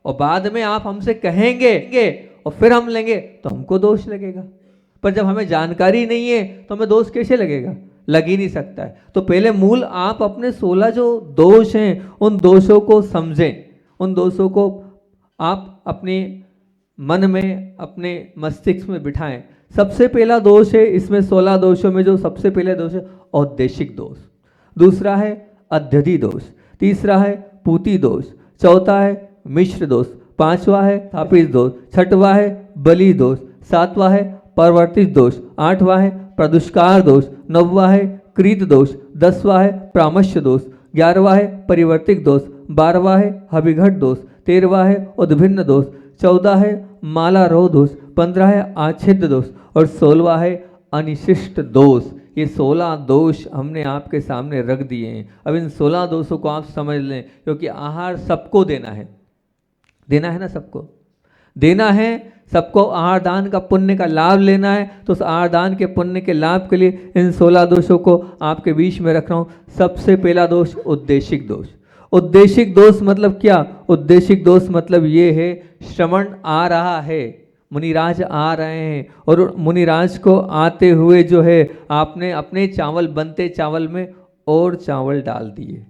और बाद में आप हमसे कहेंगे और फिर हम लेंगे तो हमको दोष लगेगा। पर जब हमें जानकारी नहीं है तो हमें दोष कैसे लगेगा, लग ही नहीं सकता है। तो पहले मूल आप अपने 16 जो दोष हैं उन दोषों को समझें, उन दोषों को आप अपने मन में, अपने मस्तिष्क में बिठाएं। सबसे पहला दोष है इसमें 16 दोषों में, जो सबसे पहले दोष है औद्देशिक दोष, दूसरा है अध्यधि दोष, तीसरा है पूति दोष, चौथा है मिश्र दोष, पांचवा है स्थापित दोष, छठवा है बलि दोष, सातवां है परवर्तित दोष, आठवां है प्रदुष्कार दोष, नौवां है कृत दोष, 10वां है प्रामश्य दोष, 11वां है परिवर्तिक दोष, 12वां है हविघट दोष, 13वां है उद्भिन्न दोष, 14 है मालारोह दोष, 15 है आच्छेद दोष और 16वां है अनिशिष्ट दोष। ये 16 दोष हमने आपके सामने रख दिए हैं। अब इन 16 दोषों को आप समझ लें, क्योंकि आहार सबको देना है, देना है ना, सबको देना है, सबको आहार दान का पुण्य का लाभ लेना है। तो उस आहार दान के पुण्य के लाभ के लिए इन 16 दोषों को आपके बीच में रख रहा हूँ। सबसे पहला दोष उद्देशिक दोष। उद्देशिक दोष मतलब क्या, उद्देशिक दोष मतलब ये है, श्रवण आ रहा है, मुनिराज आ रहे हैं और मुनिराज को आते हुए जो है आपने अपने चावल, बनते चावल में और चावल डाल दिए,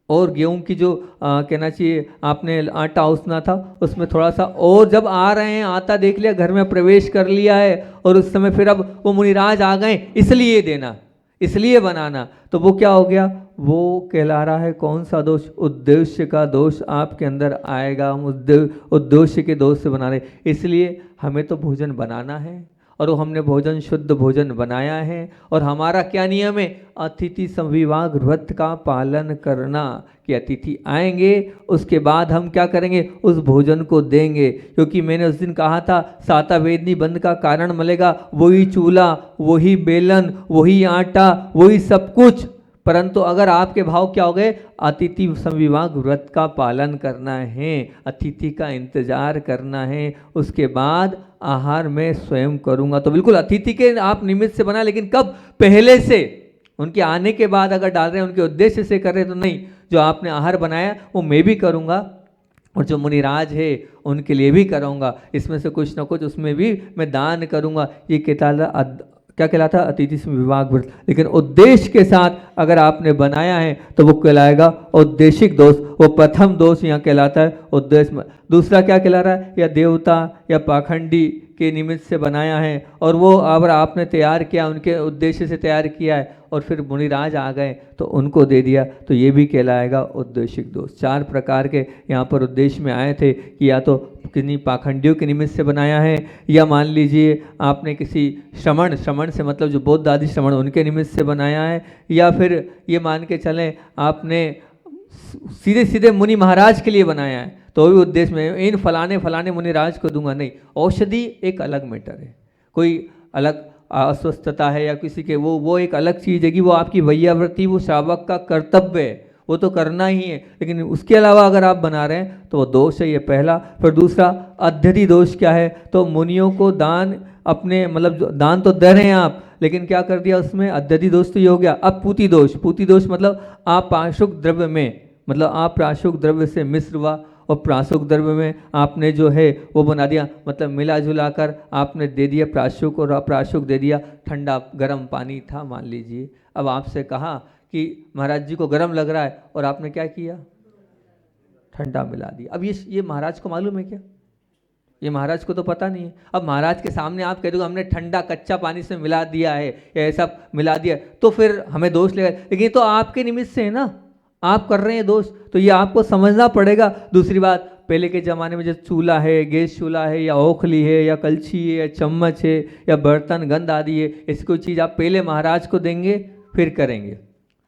और गेहूं की जो कहना चाहिए आपने आटा उसना था उसमें थोड़ा सा, और जब आ रहे हैं आटा देख लिया, घर में प्रवेश कर लिया है और उस समय फिर अब वो मुनिराज आ गए इसलिए देना, इसलिए बनाना, तो वो क्या हो गया, वो कहला रहा है कौन सा दोष, उद्देश्य का दोष आपके अंदर आएगा। हम उद्देश्य के दोष से बना रहे, इसलिए हमें तो भोजन बनाना है और वो हमने भोजन शुद्ध भोजन बनाया है। और हमारा क्या नियम है, अतिथि संविवाह व्रत का पालन करना, कि अतिथि आएंगे उसके बाद हम क्या करेंगे, उस भोजन को देंगे। क्योंकि मैंने उस दिन कहा था साता वेदनी बंद का कारण मिलेगा, वही चूल्हा, वही बेलन, वही आटा, वही सब कुछ, परंतु अगर आपके भाव क्या हो गए, अतिथि संविवाह व्रत का पालन करना है, अतिथि का इंतजार करना है, उसके बाद आहार मैं स्वयं करूंगा। तो बिल्कुल अतिथि के आप निमित्त से बना, लेकिन कब, पहले से, उनके आने के बाद अगर डाल रहे हैं, उनके उद्देश्य से कर रहे हैं तो नहीं, जो आपने आहार बनाया वो मैं भी करूंगा और जो मुनिराज है उनके लिए भी करूंगा, इसमें से कुछ ना कुछ उसमें भी मैं दान करूंगा। ये क्या कहलाता, अतिथि संविवाह व्रत। लेकिन उद्देश्य के साथ अगर आपने बनाया है तो वो कहलाएगा उद्देशिक दोष। वो प्रथम दोष यहाँ कहलाता है उद्देश्य। दूसरा क्या कहला रहा है, या देवता या पाखंडी के निमित्त से बनाया है और वो अगर आपने तैयार किया, उनके उद्देश्य से तैयार किया है और फिर मुनिराज आ गए तो उनको दे दिया, तो ये भी कहलाएगा उद्देशिक दोष। 4 प्रकार के यहाँ पर उद्देश्य में आए थे कि या तो किन्हीं पाखंडियों के निमित्त से बनाया है, या मान लीजिए आपने किसी श्रमण से मतलब जो बौद्ध आदि श्रमण उनके निमित्त से बनाया है, या फिर ये मान के चलें आपने सीधे सीधे मुनि महाराज के लिए बनाया है तो भी उद्देश्य में इन फलाने मुनिराज को दूंगा, नहीं। औषधि एक अलग मैटर है, कोई अलग अस्वस्थता है या किसी के वो एक अलग चीज़ है कि वो आपकी वैयावृत्ति, वो श्रावक का कर्तव्य है, वो तो करना ही है। लेकिन उसके अलावा अगर आप बना रहे हैं तो वो दोष है, ये पहला। फिर दूसरा अध्यधि दोष क्या है, तो मुनियों को दान अपने मतलब दान तो दे रहे हैं आप, लेकिन क्या कर दिया उसमें अध्यधि दोष तो ये हो गया। अब पूति दोष मतलब आप प्राशुक द्रव्य में, मतलब आप प्राशुक द्रव्य से मिश्र हुआ और प्राशुक द्रव्य में आपने जो है वो बना दिया, मतलब मिला जुला कर आपने दे दिया प्राशुक और अप्राशुक दे दिया। ठंडा गर्म पानी था मान लीजिए, अब आपसे कहा कि महाराज जी को गर्म लग रहा है और आपने क्या किया, ठंडा मिला दिया। अब ये महाराज को मालूम है क्या, ये महाराज को तो पता नहीं है। अब महाराज के सामने आप कह दो हमने ठंडा कच्चा पानी से मिला दिया है या ऐसा मिला दिया तो फिर हमें दोष लगेगा, लेकिन तो आपके निमित्त से है ना, आप कर रहे हैं दोष, तो ये आपको समझना पड़ेगा। दूसरी बात, पहले के ज़माने में जो चूल्हा है, गैस चूल्हा है या ओखली है या कलछी है या चम्मच है या बर्तन गंद आदि है, ऐसी कोई चीज़ आप पहले महाराज को देंगे फिर करेंगे,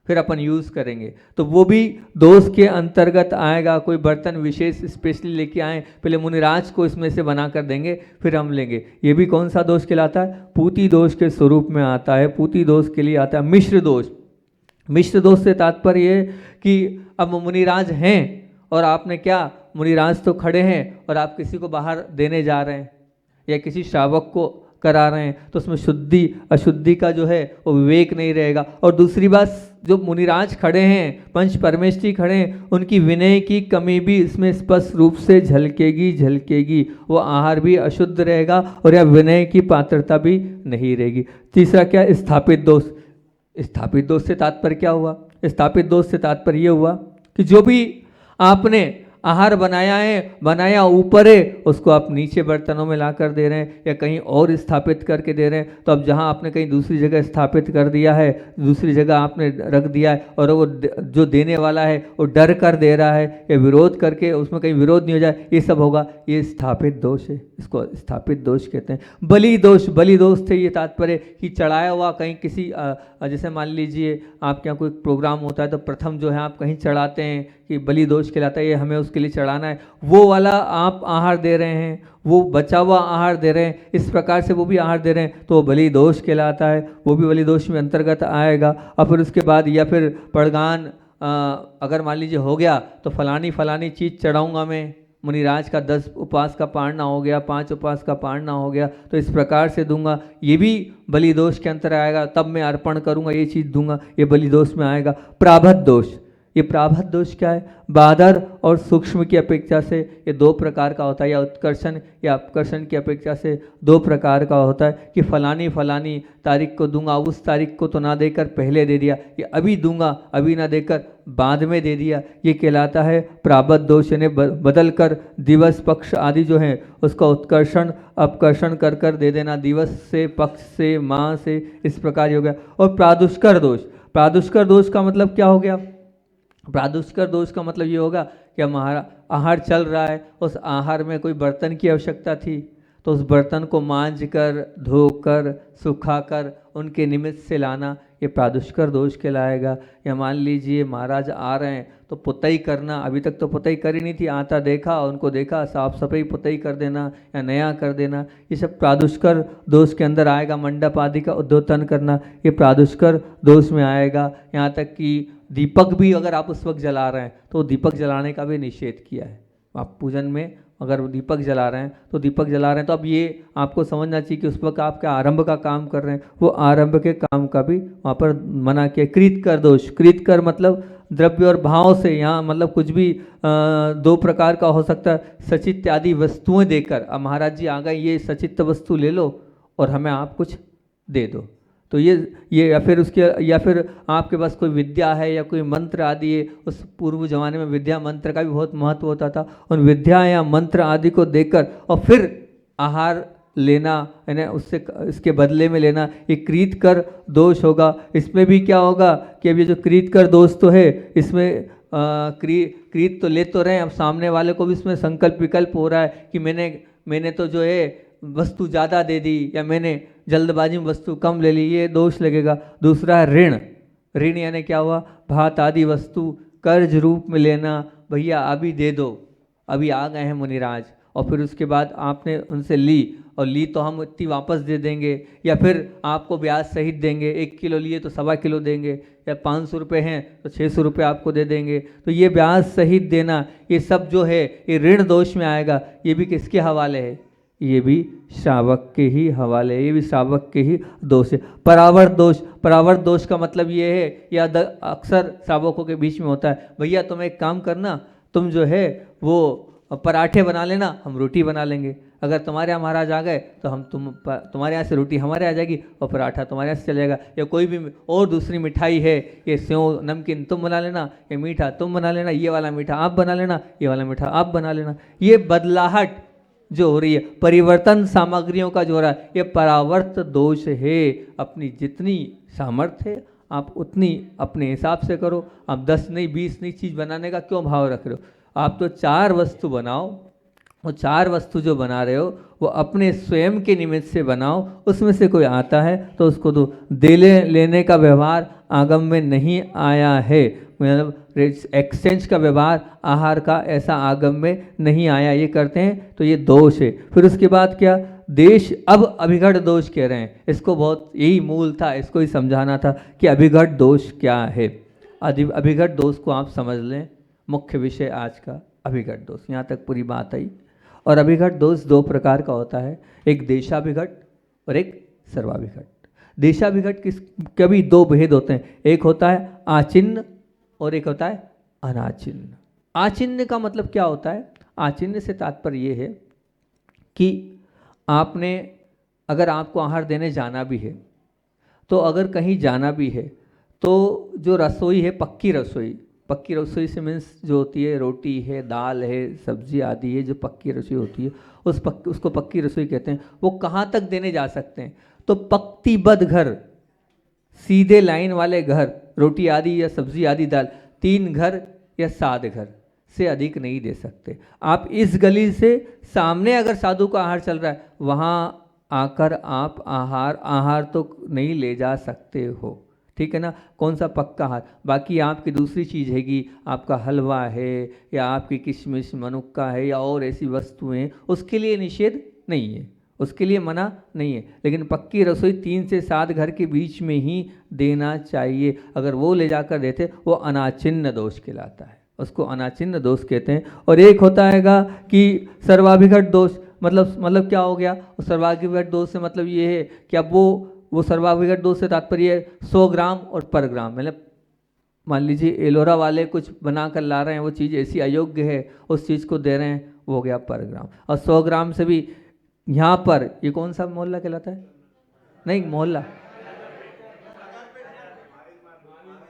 फिर अपन यूज़ करेंगे, तो वो भी दोष के अंतर्गत आएगा। कोई बर्तन विशेष स्पेशली लेके आए, पहले मुनिराज को इसमें से बना कर देंगे फिर हम लेंगे, ये भी कौन सा दोष कहलाता है, पूति दोष के स्वरूप में आता है। पूति दोष के लिए आता है मिश्र दोष। मिश्र दोष से तात्पर्य ये कि अब मुनिराज हैं और आपने क्या, मुनिराज तो खड़े हैं और आप किसी को बाहर देने जा रहे हैं या किसी श्रावक को करा रहे हैं, तो उसमें शुद्धि अशुद्धि का जो है वो विवेक नहीं रहेगा। और दूसरी बात, जो मुनिराज खड़े हैं, पंच परमेष्ठी खड़े हैं, उनकी विनय की कमी भी इसमें स्पष्ट रूप से झलकेगी। वो आहार भी अशुद्ध रहेगा और या विनय की पात्रता भी नहीं रहेगी। तीसरा क्या, स्थापित दोष। स्थापित दोष से तात्पर्य क्या हुआ, स्थापित दोष से तात्पर्य ये हुआ कि जो भी आपने आहार बनाया ऊपर है, उसको आप नीचे बर्तनों में ला कर दे रहे हैं या कहीं और स्थापित करके दे रहे हैं। तो अब जहां आपने कहीं दूसरी जगह स्थापित कर दिया है, दूसरी जगह आपने रख दिया है और वो जो देने वाला है वो डर कर दे रहा है या विरोध करके उसमें कहीं विरोध नहीं हो जाए, ये सब होगा, ये स्थापित दोष है, इसको स्थापित दोष कहते हैं। बलि दोष से ये तात्पर्य कि चढ़ाया हुआ कहीं किसी जैसे मान लीजिए आपके यहाँ कोई प्रोग्राम होता है तो प्रथम जो है आप कहीं चढ़ाते हैं कि बलि दोष कहलाता है, ये हमें उसके लिए चढ़ाना है, वो वाला आप आहार दे रहे हैं, वो बचा हुआ आहार दे रहे हैं, इस प्रकार से वो भी आहार दे रहे हैं तो बलि दोष कहलाता है, वो भी बलि दोष में अंतर्गत आएगा। और फिर उसके बाद या फिर पड़गान अगर मान लीजिए हो गया तो फलानी चीज़ चढ़ाऊँगा मैं, मुनिराज का 10 उपवास का पारना हो गया, 5 उपवास का पारना हो गया, तो इस प्रकार से दूंगा, ये भी बलि दोष के अंतर आएगा। तब मैं अर्पण करूंगा, ये चीज़ दूंगा, ये बलि दोष में आएगा। प्राभत दोष, ये प्राभत दोष क्या है, बादर और सूक्ष्म की अपेक्षा से ये 2 प्रकार का होता है, या उत्कर्षण या अपकर्षण की अपेक्षा से 2 प्रकार का होता है कि फलानी तारीख को दूंगा, उस तारीख को तो ना देकर पहले दे दिया, ये अभी दूंगा अभी ना देकर बाद में दे दिया, ये कहलाता है प्राभत दोष। यानी बदल कर दिवस पक्ष आदि जो है उसका उत्कर्षण अपकर्षण कर कर दे देना, दिवस से, पक्ष से, माह से, इस प्रकार हो गया। और प्रादुष्कर दोष का मतलब क्या हो गया, प्रादुष्कर दोष का मतलब ये होगा कि हमारा आहार चल रहा है, उस आहार में कोई बर्तन की आवश्यकता थी तो उस बर्तन को मांज कर, धोकर, सुखाकर उनके निमित्त से लाना, ये प्रादुष्कर दोष कहलाएगा। या मान लीजिए महाराज आ रहे हैं तो पुताई करना, अभी तक तो पुताई करी नहीं थी, आता देखा, उनको देखा, साफ सफाई पुताई कर देना या नया कर देना, ये सब प्रादुष्कर दोष के अंदर आएगा। मंडप आदि का उद्योतन करना, ये प्रादुष्कर दोष में आएगा। यहाँ तक कि दीपक भी अगर आप उस वक्त जला रहे हैं तो दीपक जलाने का भी निषेध किया है। आप पूजन में अगर दीपक जला रहे हैं तो दीपक जला रहे हैं, तो अब ये आपको समझना चाहिए कि उस वक्त आप क्या आरंभ का काम कर रहे हैं, वो आरंभ के काम का भी वहाँ पर मना किया। कृतकर दोष, कृतकर मतलब द्रव्य और भाव से, यहाँ मतलब कुछ भी 2 प्रकार का हो सकता है, सचित आदि वस्तुएं देकर। अब महाराज जी आ गए, ये सचित वस्तु ले लो और हमें आप कुछ दे दो, तो ये या फिर आपके पास कोई विद्या है या कोई मंत्र आदि है। उस पूर्व जमाने में विद्या मंत्र का भी बहुत महत्व होता था। उन विद्या या मंत्र आदि को देकर और फिर आहार लेना, है ना, उससे इसके बदले में लेना, ये क्रीत कर दोष होगा। इसमें भी क्या होगा कि अब ये जो क्रीत कर दोष तो है, इसमें क्रीत तो ले तो रहे हैं, अब सामने वाले को भी इसमें संकल्प विकल्प हो रहा है कि मैंने तो जो है वस्तु ज़्यादा दे दी या मैंने जल्दबाजी में वस्तु कम ले ली, ये दोष लगेगा। दूसरा है ऋण। ऋण यानी क्या हुआ, भात आदि वस्तु कर्ज रूप में लेना, भैया अभी दे दो, अभी आ गए हैं मुनिराज, और फिर उसके बाद आपने उनसे ली और ली तो हम इतनी वापस दे देंगे, या फिर आपको ब्याज सहित देंगे, 1 किलो लिए तो 1.25 किलो देंगे, या 500 रुपये हैं तो 600 रुपये आपको दे देंगे। तो ये ब्याज सहित देना, ये सब जो है ये ऋण दोष में आएगा। ये भी किसके हवाले है, ये भी श्रावक के ही हवाले, ये भी श्रावक के ही दोष है। परावर्त दोष, परावर्त दोष का मतलब ये है, या अक्सर श्रावकों के बीच में होता है, भैया तुम एक काम करना, तुम जो है वो पराठे बना लेना, हम रोटी बना लेंगे। अगर तुम्हारे यहाँ महाराज आ गए तो तुम्हारे यहाँ से रोटी हमारे आ जाएगी और पराठा तुम्हारे यहाँ से चलेगा। या कोई भी और दूसरी मिठाई है, ये सेव नमकीन तुम बना लेना, ये मीठा तुम बना लेना, ये वाला मीठा आप बना लेना, ये वाला मीठा आप बना लेना। ये बदलाहट जो हो रही है, परिवर्तन सामग्रियों का जो हो रहा है, ये परावर्त दोष है। अपनी जितनी सामर्थ्य है आप उतनी अपने हिसाब से करो। आप 10 नहीं 20 नहीं चीज़ बनाने का क्यों भाव रख रहे हो? आप तो 4 वस्तु बनाओ, वो 4 वस्तु जो बना रहे हो वो अपने स्वयं के निमित्त से बनाओ। उसमें से कोई आता है तो उसको दो। लेने का व्यवहार आगम में नहीं आया है, मतलब एक्सचेंज का व्यवहार आहार का ऐसा आगम में नहीं आया, ये करते हैं तो ये दोष है। फिर उसके बाद क्या, देश, अब अभिघट दोष कह रहे हैं। इसको बहुत, यही मूल था, इसको ही समझाना था कि अभिघट दोष क्या है। अभिघट दोष को आप समझ लें, मुख्य विषय आज का अभिघट दोष, यहाँ तक पूरी बात आई। और अभिघट दोष 2 प्रकार का होता है, एक देशाभिघट और एक सर्वाभिघट। देशाभिघट कभी 2 भेद होते हैं, एक होता है आचिन्ह और एक होता है अनाचिन्ह। आचिन्ह का मतलब क्या होता है? आचिन्ह से तात्पर्य ये है कि आपने, अगर आपको आहार देने जाना भी है, तो अगर कहीं जाना भी है तो जो रसोई है, पक्की रसोई से मीन्स जो होती है रोटी है, दाल है, सब्जी आदि है, जो पक्की रसोई होती है उसको पक्की रसोई कहते हैं। वो कहाँ तक देने जा सकते हैं? तो पंक्तिबद्ध घर, सीधे लाइन वाले घर, रोटी आदि या सब्जी आदि दाल, 3 घर या 7 घर से अधिक नहीं दे सकते। आप इस गली से सामने अगर साधु का आहार चल रहा है, वहाँ आकर आप आहार तो नहीं ले जा सकते हो, ठीक है ना। कौन सा पक्का आहार, बाकी आपकी दूसरी चीज़ है कि आपका हलवा है या आपकी किशमिश मनुक्का है या और ऐसी वस्तुएं, उसके लिए निषेध नहीं है, उसके लिए मना नहीं है। लेकिन पक्की रसोई 3 से 7 घर के बीच में ही देना चाहिए। अगर वो ले जाकर देते, वो अनाचिन्ह दोष कहलाता है, उसको अनाचिन्ह दोष कहते हैं। और एक होता हैगा कि सर्वाभिघट दोष, मतलब क्या हो गया? सर्वाभिघट दोष से मतलब ये है कि अब वो सर्वाभिघट दोष से तात्पर्य 100 ग्राम और पर ग्राम, मतलब मान लीजिए एलोरा वाले कुछ बना कर ला रहे हैं, वो चीज़ ऐसी अयोग्य है, उस चीज़ को दे रहे हैं, वो हो गया पर ग्राम। और 100 ग्राम से भी यहाँ पर, ये कौन सा मोहल्ला कहलाता है? नहीं, मोहल्ला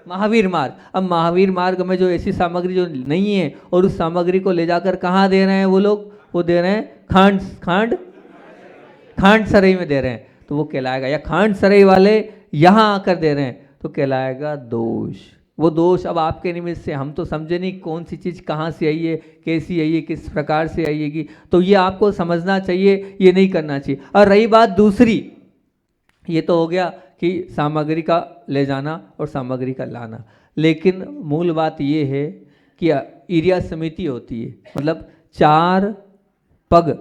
महावीर मार्ग। अब महावीर मार्ग में जो ऐसी सामग्री जो नहीं है और उस सामग्री को ले जाकर कहाँ दे रहे हैं वो लोग? वो दे रहे हैं खांड सराई में दे रहे हैं, तो वो कहलाएगा, या खांड सराई वाले यहाँ आकर दे रहे हैं तो कहलाएगा दोष। वो दोष अब आपके निमित्त से, हम तो समझे नहीं कौन सी चीज़ कहाँ से आई है, कैसी आई है, किस प्रकार से आएगी, तो ये आपको समझना चाहिए, ये नहीं करना चाहिए। और रही बात दूसरी, ये तो हो गया कि सामग्री का ले जाना और सामग्री का लाना, लेकिन मूल बात ये है कि एरिया समिति होती है, मतलब 4 पग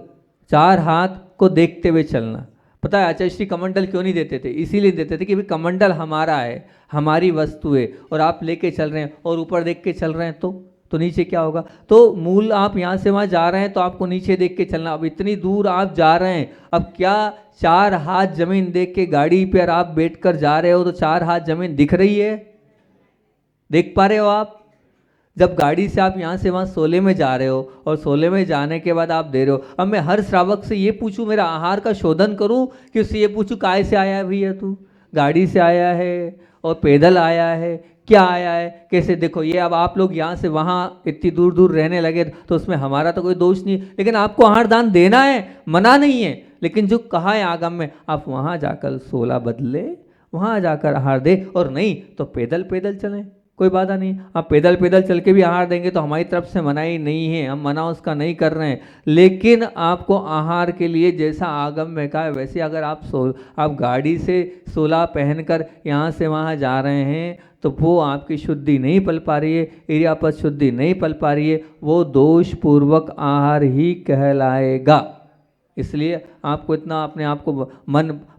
4 हाथ को देखते हुए चलना। पता है आचार्य श्री कमंडल क्यों नहीं देते थे? इसीलिए देते थे कि भाई कमंडल हमारा है, हमारी वस्तु है, और आप लेके चल रहे हैं और ऊपर देख के चल रहे हैं तो नीचे क्या होगा? तो मूल आप यहाँ से वहाँ जा रहे हैं तो आपको नीचे देख के चलना। अब इतनी दूर आप जा रहे हैं, अब क्या 4 हाथ जमीन देख के गाड़ी पर आप बैठ कर जा रहे हो तो 4 हाथ जमीन दिख रही है? देख पा रहे हो आप? जब गाड़ी से आप यहाँ से वहाँ 16 में जा रहे हो और 16 में जाने के बाद आप दे रहे हो, अब मैं हर श्रावक से ये पूछूं, मेरा आहार का शोधन करूं कि उससे ये पूछूं काय से आया है भैया तू? गाड़ी से आया है और पैदल आया है, क्या आया है, कैसे? देखो ये अब आप लोग यहाँ से वहाँ इतनी दूर दूर रहने लगे तो उसमें हमारा तो कोई दोष नहीं, लेकिन आपको आहार दान देना है, मना नहीं है, लेकिन जो कहा है आगम में आप वहाँ जाकर 16 बदले, वहाँ जाकर आहार दे, और नहीं तो पैदल पैदल चलें, कोई बाधा नहीं। आप पैदल पैदल चल के भी आहार देंगे तो हमारी तरफ से मनाही नहीं है, हम मना उसका नहीं कर रहे हैं, लेकिन आपको आहार के लिए जैसा आगम में कहा है वैसे अगर आप गाड़ी से 16 पहनकर यहाँ से वहाँ जा रहे हैं तो वो आपकी शुद्धि नहीं पल पा रही है, इरियापद शुद्धि नहीं पल पा रही है, वो दोषपूर्वक आहार ही कहलाएगा। इसलिए आपको इतना अपने आप को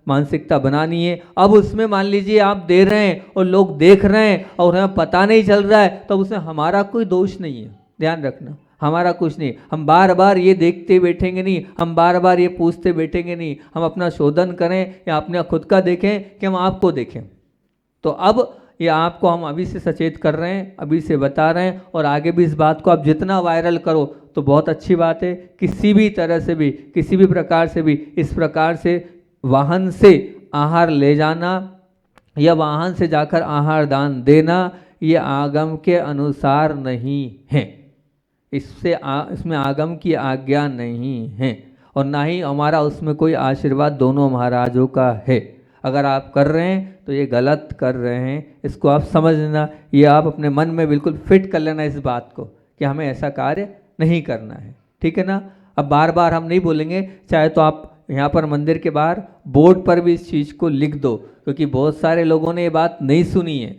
मानसिकता बनानी है। अब उसमें मान लीजिए आप दे रहे हैं और लोग देख रहे हैं और हमें पता नहीं चल रहा है, तो उसमें हमारा कोई दोष नहीं है, ध्यान रखना, हमारा कुछ नहीं। हम बार बार ये देखते बैठेंगे नहीं, हम बार बार ये पूछते बैठेंगे नहीं, हम अपना शोधन करें या अपना खुद का देखें कि हम आपको देखें। तो अब ये आपको हम अभी से सचेत कर रहे हैं, अभी से बता रहे हैं, और आगे भी इस बात को आप जितना वायरल करो तो बहुत अच्छी बात है। किसी भी तरह से भी, किसी भी प्रकार से भी इस प्रकार से वाहन से आहार ले जाना या वाहन से जाकर आहार दान देना ये आगम के अनुसार नहीं है, इसमें आगम की आज्ञा नहीं है, और ना ही हमारा उसमें कोई आशीर्वाद दोनों महाराजों का है। अगर आप कर रहे हैं तो ये गलत कर रहे हैं, इसको आप समझ लेना, ये आप अपने मन में बिल्कुल फिट कर लेना इस बात को कि हमें ऐसा कार्य नहीं करना है, ठीक है ना। अब बार बार हम नहीं बोलेंगे, चाहे तो आप यहाँ पर मंदिर के बाहर बोर्ड पर भी इस चीज़ को लिख दो, क्योंकि बहुत सारे लोगों ने ये बात नहीं सुनी है।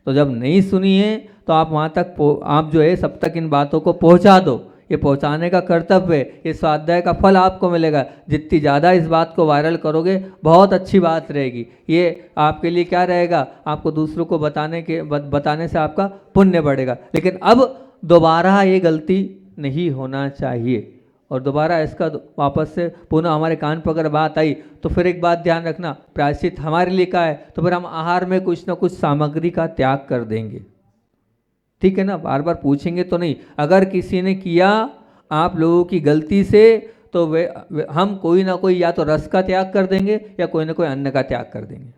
तो जब नहीं सुनी है तो आप वहाँ तक आप जो है सब तक इन बातों को पहुँचा दो, ये पहुँचाने का कर्तव्य है, ये स्वाध्याय का फल आपको मिलेगा। जितनी ज़्यादा इस बात को वायरल करोगे बहुत अच्छी बात रहेगी, ये आपके लिए क्या रहेगा, आपको दूसरों को बताने से आपका पुण्य बढ़ेगा। लेकिन अब दोबारा ये गलती नहीं होना चाहिए, और दोबारा इसका वापस से पुनः हमारे कान पर अगर बात आई तो फिर एक बात ध्यान रखना, प्रायश्चित हमारे लिए का है तो फिर हम आहार में कुछ ना कुछ सामग्री का त्याग कर देंगे, ठीक है ना। बार बार पूछेंगे तो नहीं, अगर किसी ने किया आप लोगों की गलती से तो हम कोई ना कोई या तो रस का त्याग कर देंगे या कोई ना कोई अन्न का त्याग कर देंगे,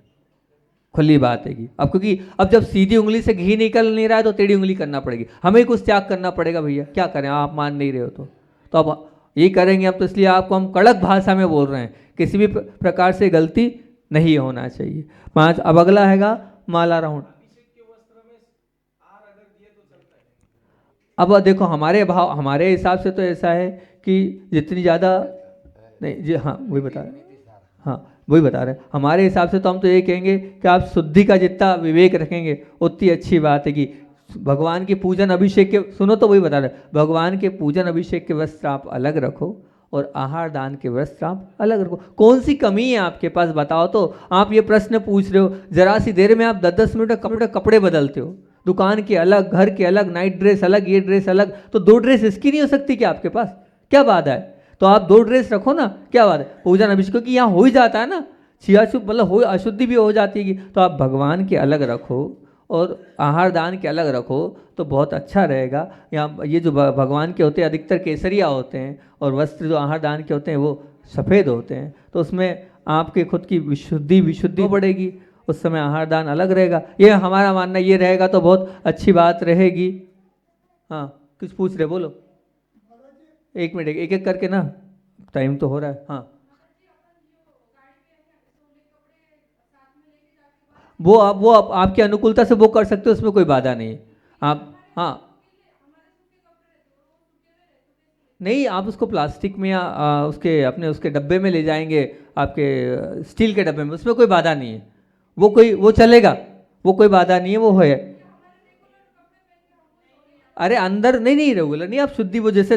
खुली बात है। अब क्योंकि अब जब सीधी उंगली से घी निकल नहीं रहा है तो टेढ़ी उंगली करना पड़ेगी, हमें कुछ त्याग करना पड़ेगा भैया, क्या करें, आप मान नहीं रहे हो तो अब ये करेंगे। अब तो इसलिए आपको हम कड़क भाषा में बोल रहे हैं, किसी भी प्रकार से गलती नहीं होना चाहिए। 5 अब अगला हैगा माला राउंड। अब देखो हमारे हिसाब से तो ऐसा है कि जितनी ज़्यादा नहीं जी, हाँ वही बता रहे, हमारे हिसाब से तो हम तो ये कहेंगे कि आप शुद्धि का जितना विवेक रखेंगे उतनी अच्छी बात है। कि भगवान के पूजन अभिषेक के, सुनो तो वही बता रहे, भगवान के पूजन अभिषेक के वस्त्र आप अलग रखो और आहार दान के वस्त्र आप अलग रखो। कौन सी कमी है आपके पास बताओ तो। आप ये प्रश्न पूछ रहे हो, जरा सी देर में आप 10-10 मिनट कपड़े बदलते हो, दुकान के अलग, घर के अलग, नाइट ड्रेस अलग, ये ड्रेस अलग, तो 2 ड्रेस इसकी नहीं हो सकती क्या आपके पास, क्या बात है। तो आप 2 ड्रेस रखो ना, क्या बात है। पूजन अभिषेक क्योंकि यहाँ हो ही जाता है ना, छियाछूत मतलब अशुद्धि भी हो जाती है, तो आप भगवान के अलग रखो और आहार दान के अलग रखो तो बहुत अच्छा रहेगा। यहाँ ये जो भगवान के होते हैं अधिकतर केसरिया होते हैं, और वस्त्र जो आहार दान के होते हैं वो सफ़ेद होते हैं, तो उसमें आपके खुद की विशुद्धि बढ़ेगी, उस समय आहार दान अलग रहेगा। ये हमारा मानना ये रहेगा तो बहुत अच्छी बात रहेगी। हाँ कुछ पूछ रहे, बोलो। 1 मिनट, एक एक करके ना, टाइम तो हो रहा है। हाँ वो आप आपकी अनुकूलता से वो कर सकते हो, उसमें कोई बाधा नहीं आप। हाँ नहीं, आप उसको प्लास्टिक में या उसके डब्बे में ले जाएंगे, आपके स्टील के डब्बे में, उसमें कोई बाधा नहीं है, वो चलेगा, वो कोई बाधा नहीं है, वो है। अरे अंदर नहीं रेगुलर नहीं, आप शुद्धि, वो जैसे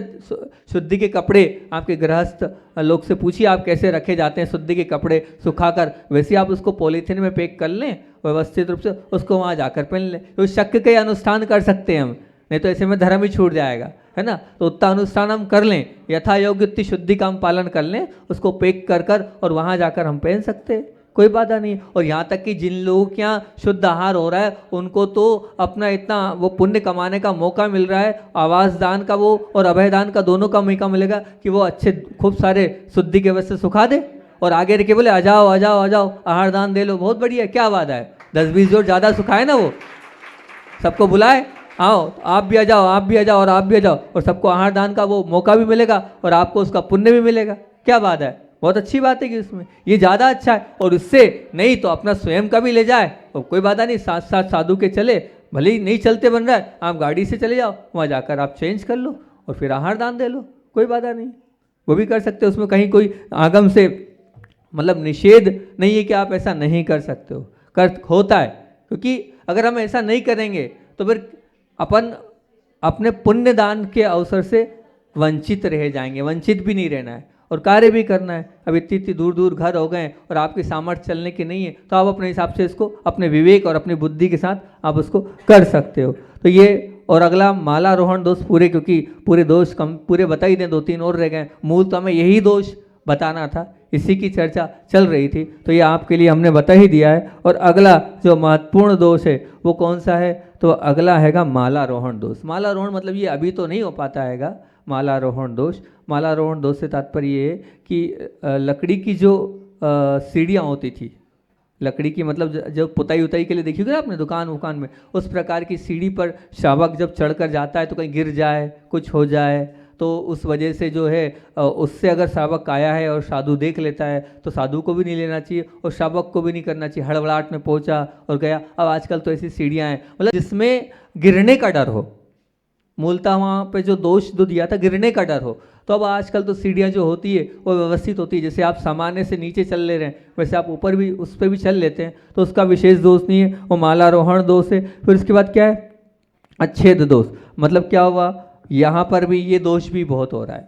शुद्धि के कपड़े आपके गृहस्थ लोग से पूछिए आप कैसे रखे जाते हैं शुद्धि के कपड़े सुखाकर, वैसे आप उसको पॉलीथीन में पैक कर लें, व्यवस्थित रूप से उसको वहाँ जाकर पहन लें। तो शक के अनुष्ठान कर सकते हैं हम, नहीं तो ऐसे में धर्म ही छूट जाएगा, है ना। तो उतना अनुष्ठान हम कर लें, यथा योग्य उतनी शुद्धि का हम पालन कर लें, उसको पैक कर और वहाँ जाकर हम पहन सकते हैं, कोई बाधा नहीं। और यहाँ तक कि जिन लोगों के यहाँ शुद्ध आहार हो रहा है उनको तो अपना इतना वो पुण्य कमाने का मौका मिल रहा है, आवास दान का वो और अभय दान का दोनों का मौका मिलेगा कि वो अच्छे खूब सारे शुद्धि के वजह से सुखा दे, और आगे रखे बोले आ जाओ आ जाओ आ जाओ, आहार दान दे लो, बहुत बढ़िया, क्या बात है, 10-20 जोड़ ज़्यादा सुखाए ना वो, सबको बुलाए, आओ आप भी आ जाओ, आप भी आ जाओ और आप भी आ जाओ, और सबको आहार दान का वो मौका भी मिलेगा और आपको उसका पुण्य भी मिलेगा, क्या बात है, बहुत अच्छी बात है कि उसमें ये ज़्यादा अच्छा है। और उससे नहीं तो अपना स्वयं का भी ले जाए, और कोई बात नहीं, साथ साथ साधु के चले, भले ही नहीं चलते बन रहा है, आप गाड़ी से चले जाओ, वहाँ जाकर आप चेंज कर लो और फिर आहार दान दे लो, कोई बाधा नहीं, वो भी कर सकते हो, उसमें कहीं कोई आगम से मतलब निषेध नहीं है कि आप ऐसा नहीं कर सकते हो, कर होता है, क्योंकि अगर हम ऐसा नहीं करेंगे तो फिर अपन अपने पुण्य दान के अवसर से वंचित रह जाएंगे, वंचित भी नहीं रहना है और कार्य भी करना है। अब इतनी इतनी दूर दूर घर हो गए और आपकी सामर्थ्य चलने की नहीं है, तो आप अपने हिसाब से इसको अपने विवेक और अपनी बुद्धि के साथ आप उसको कर सकते हो। तो ये, और अगला मालारोहण दोष पूरे, क्योंकि पूरे दोष कम पूरे बता ही दें, 2-3 और रह गए, मूल तो हमें यही दोष बताना था, इसी की चर्चा चल रही थी, तो ये आपके लिए हमने बता ही दिया है। और अगला जो महत्वपूर्ण दोष है वो कौन सा है, तो अगला हैगा मालारोहण दोष। मालारोहण मतलब ये अभी तो नहीं हो पाता हैगा मालारोहण दोष। मालारोहण दोष से तात्पर्य ये है कि लकड़ी की जो सीढ़ियाँ होती थी, लकड़ी की मतलब जो पुताई उताई के लिए देखिएगा ना आपने दुकान वुकान में, उस प्रकार की सीढ़ी पर शावक जब चढ़कर जाता है तो कहीं गिर जाए, कुछ हो जाए, तो उस वजह से जो है उससे अगर शावक आया है और साधु देख लेता है तो साधु को भी नहीं लेना चाहिए और शावक को भी नहीं करना चाहिए, हड़बड़ाहट में पहुंचा और गया। अब आजकल तो ऐसी सीढ़ियाँ हैं मतलब जिसमें गिरने का डर हो, मूलतः वहाँ पे जो दोष जो दिया था गिरने का डर हो, तो अब आजकल तो सीढ़ियाँ जो होती है वो व्यवस्थित होती है, जैसे आप सामान्य से नीचे चल ले रहे हैं वैसे आप ऊपर भी उस पर भी चल लेते हैं, तो उसका विशेष दोष नहीं है, वो मालारोहण दोष है। फिर उसके बाद क्या है, अच्छेद दोष, मतलब क्या हुआ, यहाँ पर भी ये दोष भी बहुत हो रहा है,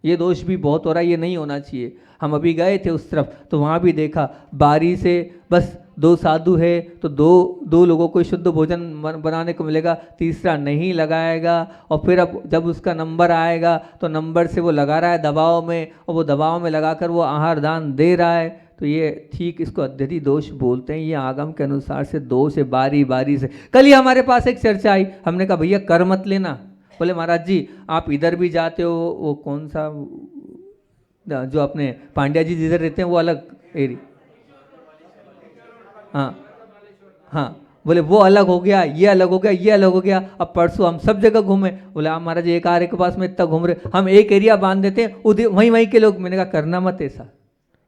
ये दोष भी बहुत हो रहा है, ये नहीं होना चाहिए। हम अभी गए थे उस तरफ तो वहाँ भी देखा, बारी से बस 2 साधु है तो दो लोगों को शुद्ध भोजन बनाने को मिलेगा, तीसरा नहीं लगाएगा, और फिर अब जब उसका नंबर आएगा तो नंबर से वो लगा रहा है दबाव में, और वो दबाव में लगाकर वो आहार दान दे रहा है, तो ये ठीक इसको अत्यधि दोष बोलते हैं, ये आगम के अनुसार से दोष है, बारी बारी से। कल ही हमारे पास एक चर्चा आई, हमने कहा भैया कर मत लेना, बोले महाराज जी आप इधर भी जाते हो, वो कौन सा जो अपने पांड्या जी जिधर रहते हैं वो अलग एरिया, हाँ बोले वो अलग हो गया, ये अलग हो गया, ये अलग हो गया, अब परसों हम सब जगह घूमे, बोले आप महाराज एक आर्य के पास में इतना घूम रहे, हम एक एरिया बांध देते हैं उधर वहीं वहीं के लोग। मैंने कहा करना मत ऐसा,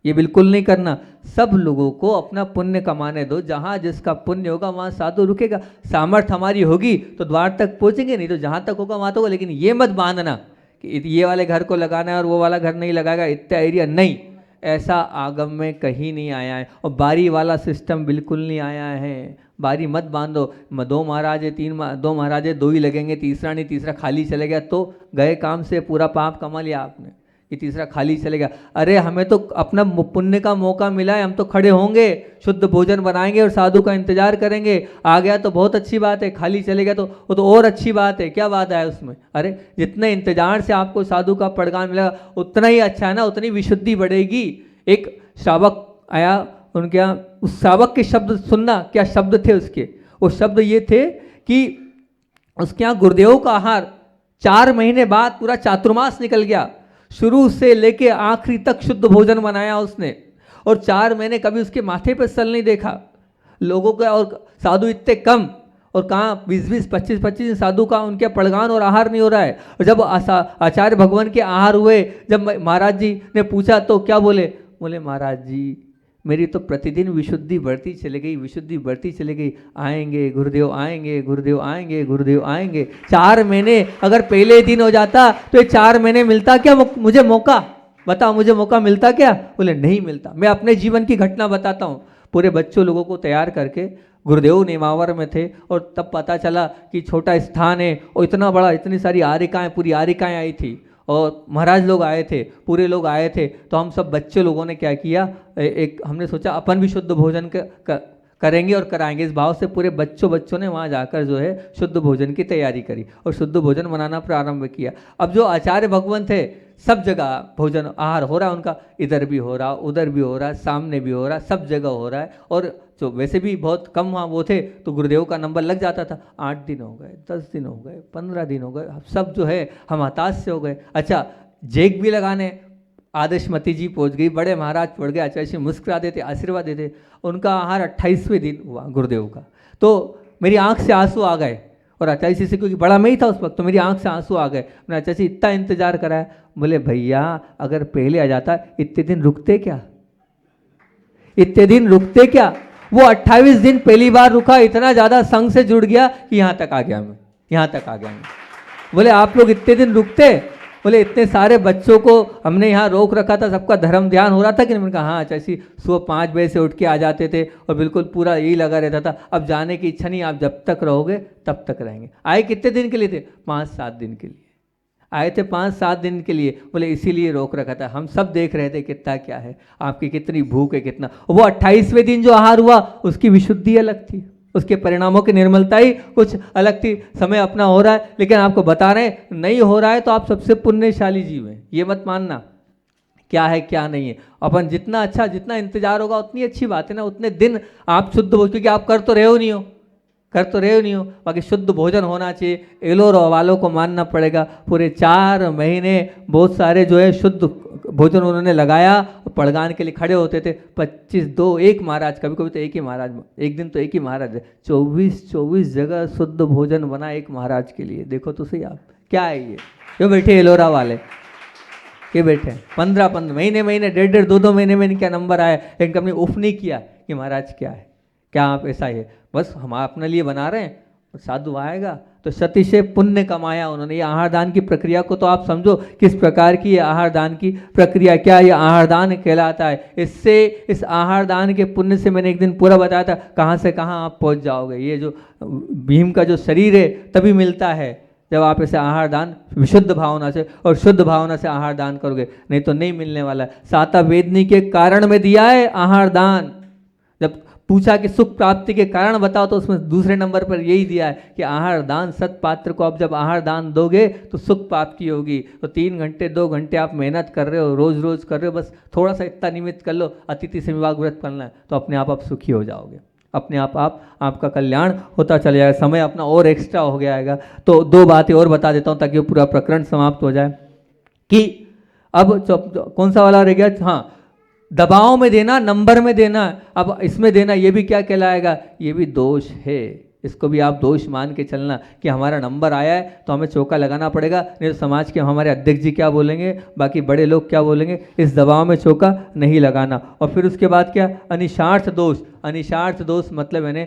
ये बिल्कुल नहीं करना, सब लोगों को अपना पुण्य कमाने दो, जहाँ जिसका पुण्य होगा वहाँ साधु रुकेगा, सामर्थ्य हमारी होगी तो द्वार तक पहुँचेंगे, नहीं तो जहाँ तक होगा वहाँ तक होगा, लेकिन ये मत बांधना कि ये वाले घर को लगाना है और वो वाला घर नहीं लगाएगा, इतना एरिया नहीं, ऐसा आगम में कहीं नहीं आया है। और बारी वाला सिस्टम बिल्कुल नहीं आया है, बारी मत बांधो, 2 महाराज है 2 महाराज है 2 ही लगेंगे, तीसरा नहीं, तीसरा खाली चले गया तो गए काम से, पूरा पाप कमा लिया आपने कि तीसरा खाली चलेगा। अरे हमें तो अपना पुण्य का मौका मिला है, हम तो खड़े होंगे, शुद्ध भोजन बनाएंगे और साधु का इंतजार करेंगे, आ गया तो बहुत अच्छी बात है, खाली चलेगा तो वो तो और अच्छी बात है, क्या बात है उसमें। अरे जितने इंतजार से आपको साधु का पड़गान मिलेगा उतना ही अच्छा है ना, उतनी विशुद्धि बढ़ेगी। एक शावक आया उनके यहाँ, उस शावक के शब्द सुनना, क्या शब्द थे उसके, वो शब्द ये थे कि उसके यहाँ गुरुदेव का आहार 4 महीने बाद पूरा चातुर्मास निकल गया, शुरू से लेके आखिरी तक शुद्ध भोजन बनाया उसने, और 4 महीने कभी उसके माथे पर सल नहीं देखा लोगों का, और साधु इतने कम, और कहाँ 20-20, 25-25 साधु का उनके पड़गान और आहार नहीं हो रहा है। और जब आचार्य भगवान के आहार हुए, जब महाराज जी ने पूछा तो क्या बोले, बोले महाराज जी मेरी तो प्रतिदिन विशुद्धि बढ़ती चली गई, विशुद्धि बढ़ती चली गई, आएंगे गुरुदेव आएंगे, गुरुदेव आएंगे, गुरुदेव आएंगे। 4 महीने अगर पहले दिन हो जाता तो ये 4 महीने मिलता क्या मुझे मौका, बताओ मुझे मौका मिलता क्या, बोले नहीं मिलता। मैं अपने जीवन की घटना बताता हूँ, पूरे बच्चों लोगों को तैयार करके गुरुदेव नेमावर में थे, और तब पता चला कि छोटा स्थान है और इतना बड़ा, इतनी सारी आरिकाएँ, पूरी आरिकाएँ आई थी और महाराज लोग आए थे, पूरे लोग आए थे, तो हम सब बच्चे लोगों ने क्या किया, एक हमने सोचा अपन भी शुद्ध भोजन करेंगे और कराएंगे, इस भाव से पूरे बच्चों ने वहाँ जाकर जो है शुद्ध भोजन की तैयारी करी और शुद्ध भोजन बनाना प्रारंभ किया। अब जो आचार्य भगवान थे, सब जगह भोजन आहार हो रहा है उनका, इधर भी हो रहा, उधर भी हो रहा, सामने भी हो रहा, सब जगह हो रहा है, और जो वैसे भी बहुत कम वहाँ वो थे तो गुरुदेव का नंबर लग जाता था। 8 दिन हो गए, 10 दिन हो गए, 15 दिन हो गए, सब जो है हम हताश से हो गए। अच्छा जेक भी लगाने आदर्शमती जी पहुंच गई, बड़े महाराज पहुंच गए, आचार्य जी मुस्कुरा देते, आशीर्वाद देते। उनका आहार 28वें दिन हुआ गुरुदेव का, तो मेरी आंख से आंसू आ गए। और आचार्य जी से, क्योंकि बड़ा मैं ही था उस वक्त, तो मेरी आंख से आंसू आ गए। मैंने आचार्य जी इतना इंतजार कराया। बोले भैया अगर पहले आ जाता इतने दिन रुकते क्या, इतने दिन रुकते क्या। वो 28 दिन पहली बार रुका, इतना ज़्यादा संघ से जुड़ गया कि यहाँ तक आ गया मैं, यहाँ तक आ गया मैं। बोले आप लोग इतने दिन रुकते, बोले इतने सारे बच्चों को हमने यहाँ रोक रखा था, सबका धर्म ध्यान हो रहा था कि नहीं। मैंने कहा हाँ चाची, सुबह 5 बजे से उठ के आ जाते थे और बिल्कुल पूरा यही लगा रहता था। अब जाने की इच्छा नहीं, आप जब तक रहोगे तब तक रहेंगे। आए कितने दिन के लिए थे? 5-7 दिन के लिए आए थे, 5-7 दिन के लिए। बोले इसीलिए रोक रखा था, हम सब देख रहे थे कितना क्या है, आपकी कितनी भूख है, कितना। वो 28वें दिन जो आहार हुआ उसकी विशुद्धि अलग थी, उसके परिणामों की निर्मलता ही कुछ अलग थी। समय अपना हो रहा है, लेकिन आपको बता रहे हैं नहीं हो रहा है तो आप सबसे पुण्यशाली जीव हैं, ये मत मानना क्या है क्या नहीं है। अपन जितना अच्छा, जितना इंतजार होगा उतनी अच्छी बात है ना, उतने दिन आप शुद्ध हो, क्योंकि आप कर तो रहे हो नहीं हो, कर तो रहे हो नहीं हो। बाकी शुद्ध भोजन होना चाहिए। एलोर वालों को मानना पड़ेगा, पूरे 4 महीने बहुत सारे जो है शुद्ध भोजन उन्होंने लगाया। पड़गान के लिए खड़े होते थे 25-2 एक महाराज, कभी कभी तो एक ही महाराज, एक दिन तो एक ही महाराज, 24 जगह शुद्ध भोजन बना एक महाराज के लिए। देखो तो सही आप, क्या है ये जो बैठे एलोरा वाले के बैठे 15 महीने 1.5 2 महीने में इनका नंबर आया, लेकिन कभी उफ नहीं किया कि महाराज क्या है, क्या आप ऐसा है। बस हम अपने लिए बना रहे हैं, और साधु आएगा तो शती से पुण्य कमाया उन्होंने। ये आहार दान की प्रक्रिया को तो आप समझो किस प्रकार की ये आहार दान की प्रक्रिया, क्या ये आहार दान कहलाता है। इससे, इस आहार दान के पुण्य से मैंने एक दिन पूरा बताया था कहाँ से कहाँ आप पहुँच जाओगे। ये जो भीम का जो शरीर है तभी मिलता है जब आप इसे आहार दान विशुद्ध भावना से और शुद्ध भावना से आहार दान करोगे, नहीं तो नहीं मिलने वाला। साता वेदनी के कारण में दिया है आहार दान। जब पूछा कि सुख प्राप्ति के कारण बताओ तो उसमें दूसरे नंबर पर यही दिया है कि आहार दान। सत्पात्र को आप जब आहार दान दोगे तो सुख प्राप्ति होगी। तो 3 घंटे 2 घंटे आप मेहनत कर रहे हो, रोज रोज कर रहे हो, बस थोड़ा सा इतना निमित्त कर लो, अतिथि से विवाह व्रत करना है, तो अपने आप सुखी हो जाओगे, अपने आप आपका कल्याण होता चले जाएगा। समय अपना और एक्स्ट्रा हो गया। तो 2 बातें और बता देता हूँ ताकि वो पूरा प्रकरण समाप्त हो जाए। कि अब कौन सा वाला रह गया? हाँ, दबाव में देना, नंबर में देना, अब इसमें देना, ये भी क्या कहलाएगा? ये भी दोष है। इसको भी आप दोष मान के चलना कि हमारा नंबर आया है तो हमें चौका लगाना पड़ेगा, नहीं तो समाज के हमारे अध्यक्ष जी क्या बोलेंगे, बाकी बड़े लोग क्या बोलेंगे। इस दबाव में चौका नहीं लगाना। और फिर उसके बाद क्या? अनिशार्थ दोष। अनिशार्थ दोष मतलब यानी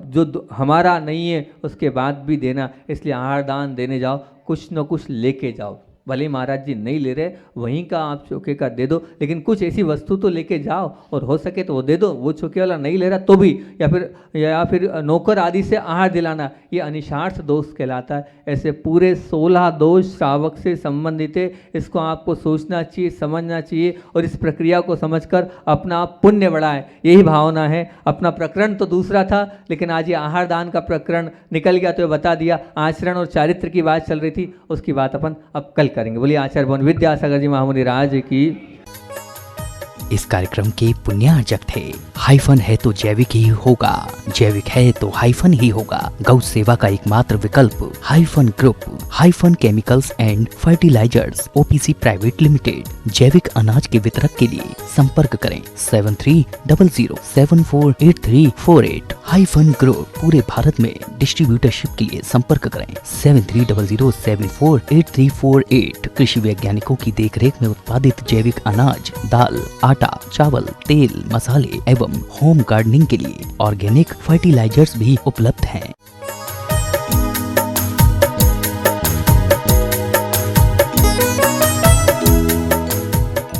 जो हमारा नहीं है उसके बाद भी देना। इसलिए आहार दान देने जाओ, कुछ न कुछ लेके जाओ। भले महाराज जी नहीं ले रहे, वहीं का आप चौके का दे दो, लेकिन कुछ ऐसी वस्तु तो लेके जाओ, और हो सके तो वो दे दो। वो चौके वाला नहीं ले रहा तो भी, या फिर नौकर आदि से आहार दिलाना, ये अनिशार्थ दोष कहलाता है। ऐसे पूरे 16 दोष श्रावक से संबंधित है। इसको आपको सोचना चाहिए, समझना चाहिए, और इस प्रक्रिया को समझकर अपना आप पुण्य बढ़ाएं, यही भावना है। अपना प्रकरण तो दूसरा था, लेकिन आज ये आहार दान का प्रकरण निकल गया तो बता दिया। आचरण और चारित्र की बात चल रही थी, उसकी बात अपन अब कल करेंगे। बोलिए आचार्य भवन विद्यासागर जी महामुनि राज की। इस कार्यक्रम के पुण्यार्जक थे। हाइफन है तो जैविक ही होगा, जैविक है तो हाइफन ही होगा। गौ सेवा का एकमात्र विकल्प Hyphen Group, Hyphen Chemicals and Fertilizers OPC Private Limited. जैविक अनाज के वितरक के लिए संपर्क करें 7300748348। हाइफन ग्रुप पूरे भारत में डिस्ट्रीब्यूटरशिप के लिए संपर्क करें 7300748348। कृषि वैज्ञानिकों की देखरेख में उत्पादित जैविक अनाज, दाल, आटा, चावल, तेल, मसाले एवं होम गार्डनिंग के लिए ऑर्गेनिक फर्टिलाइजर्स भी उपलब्ध हैं।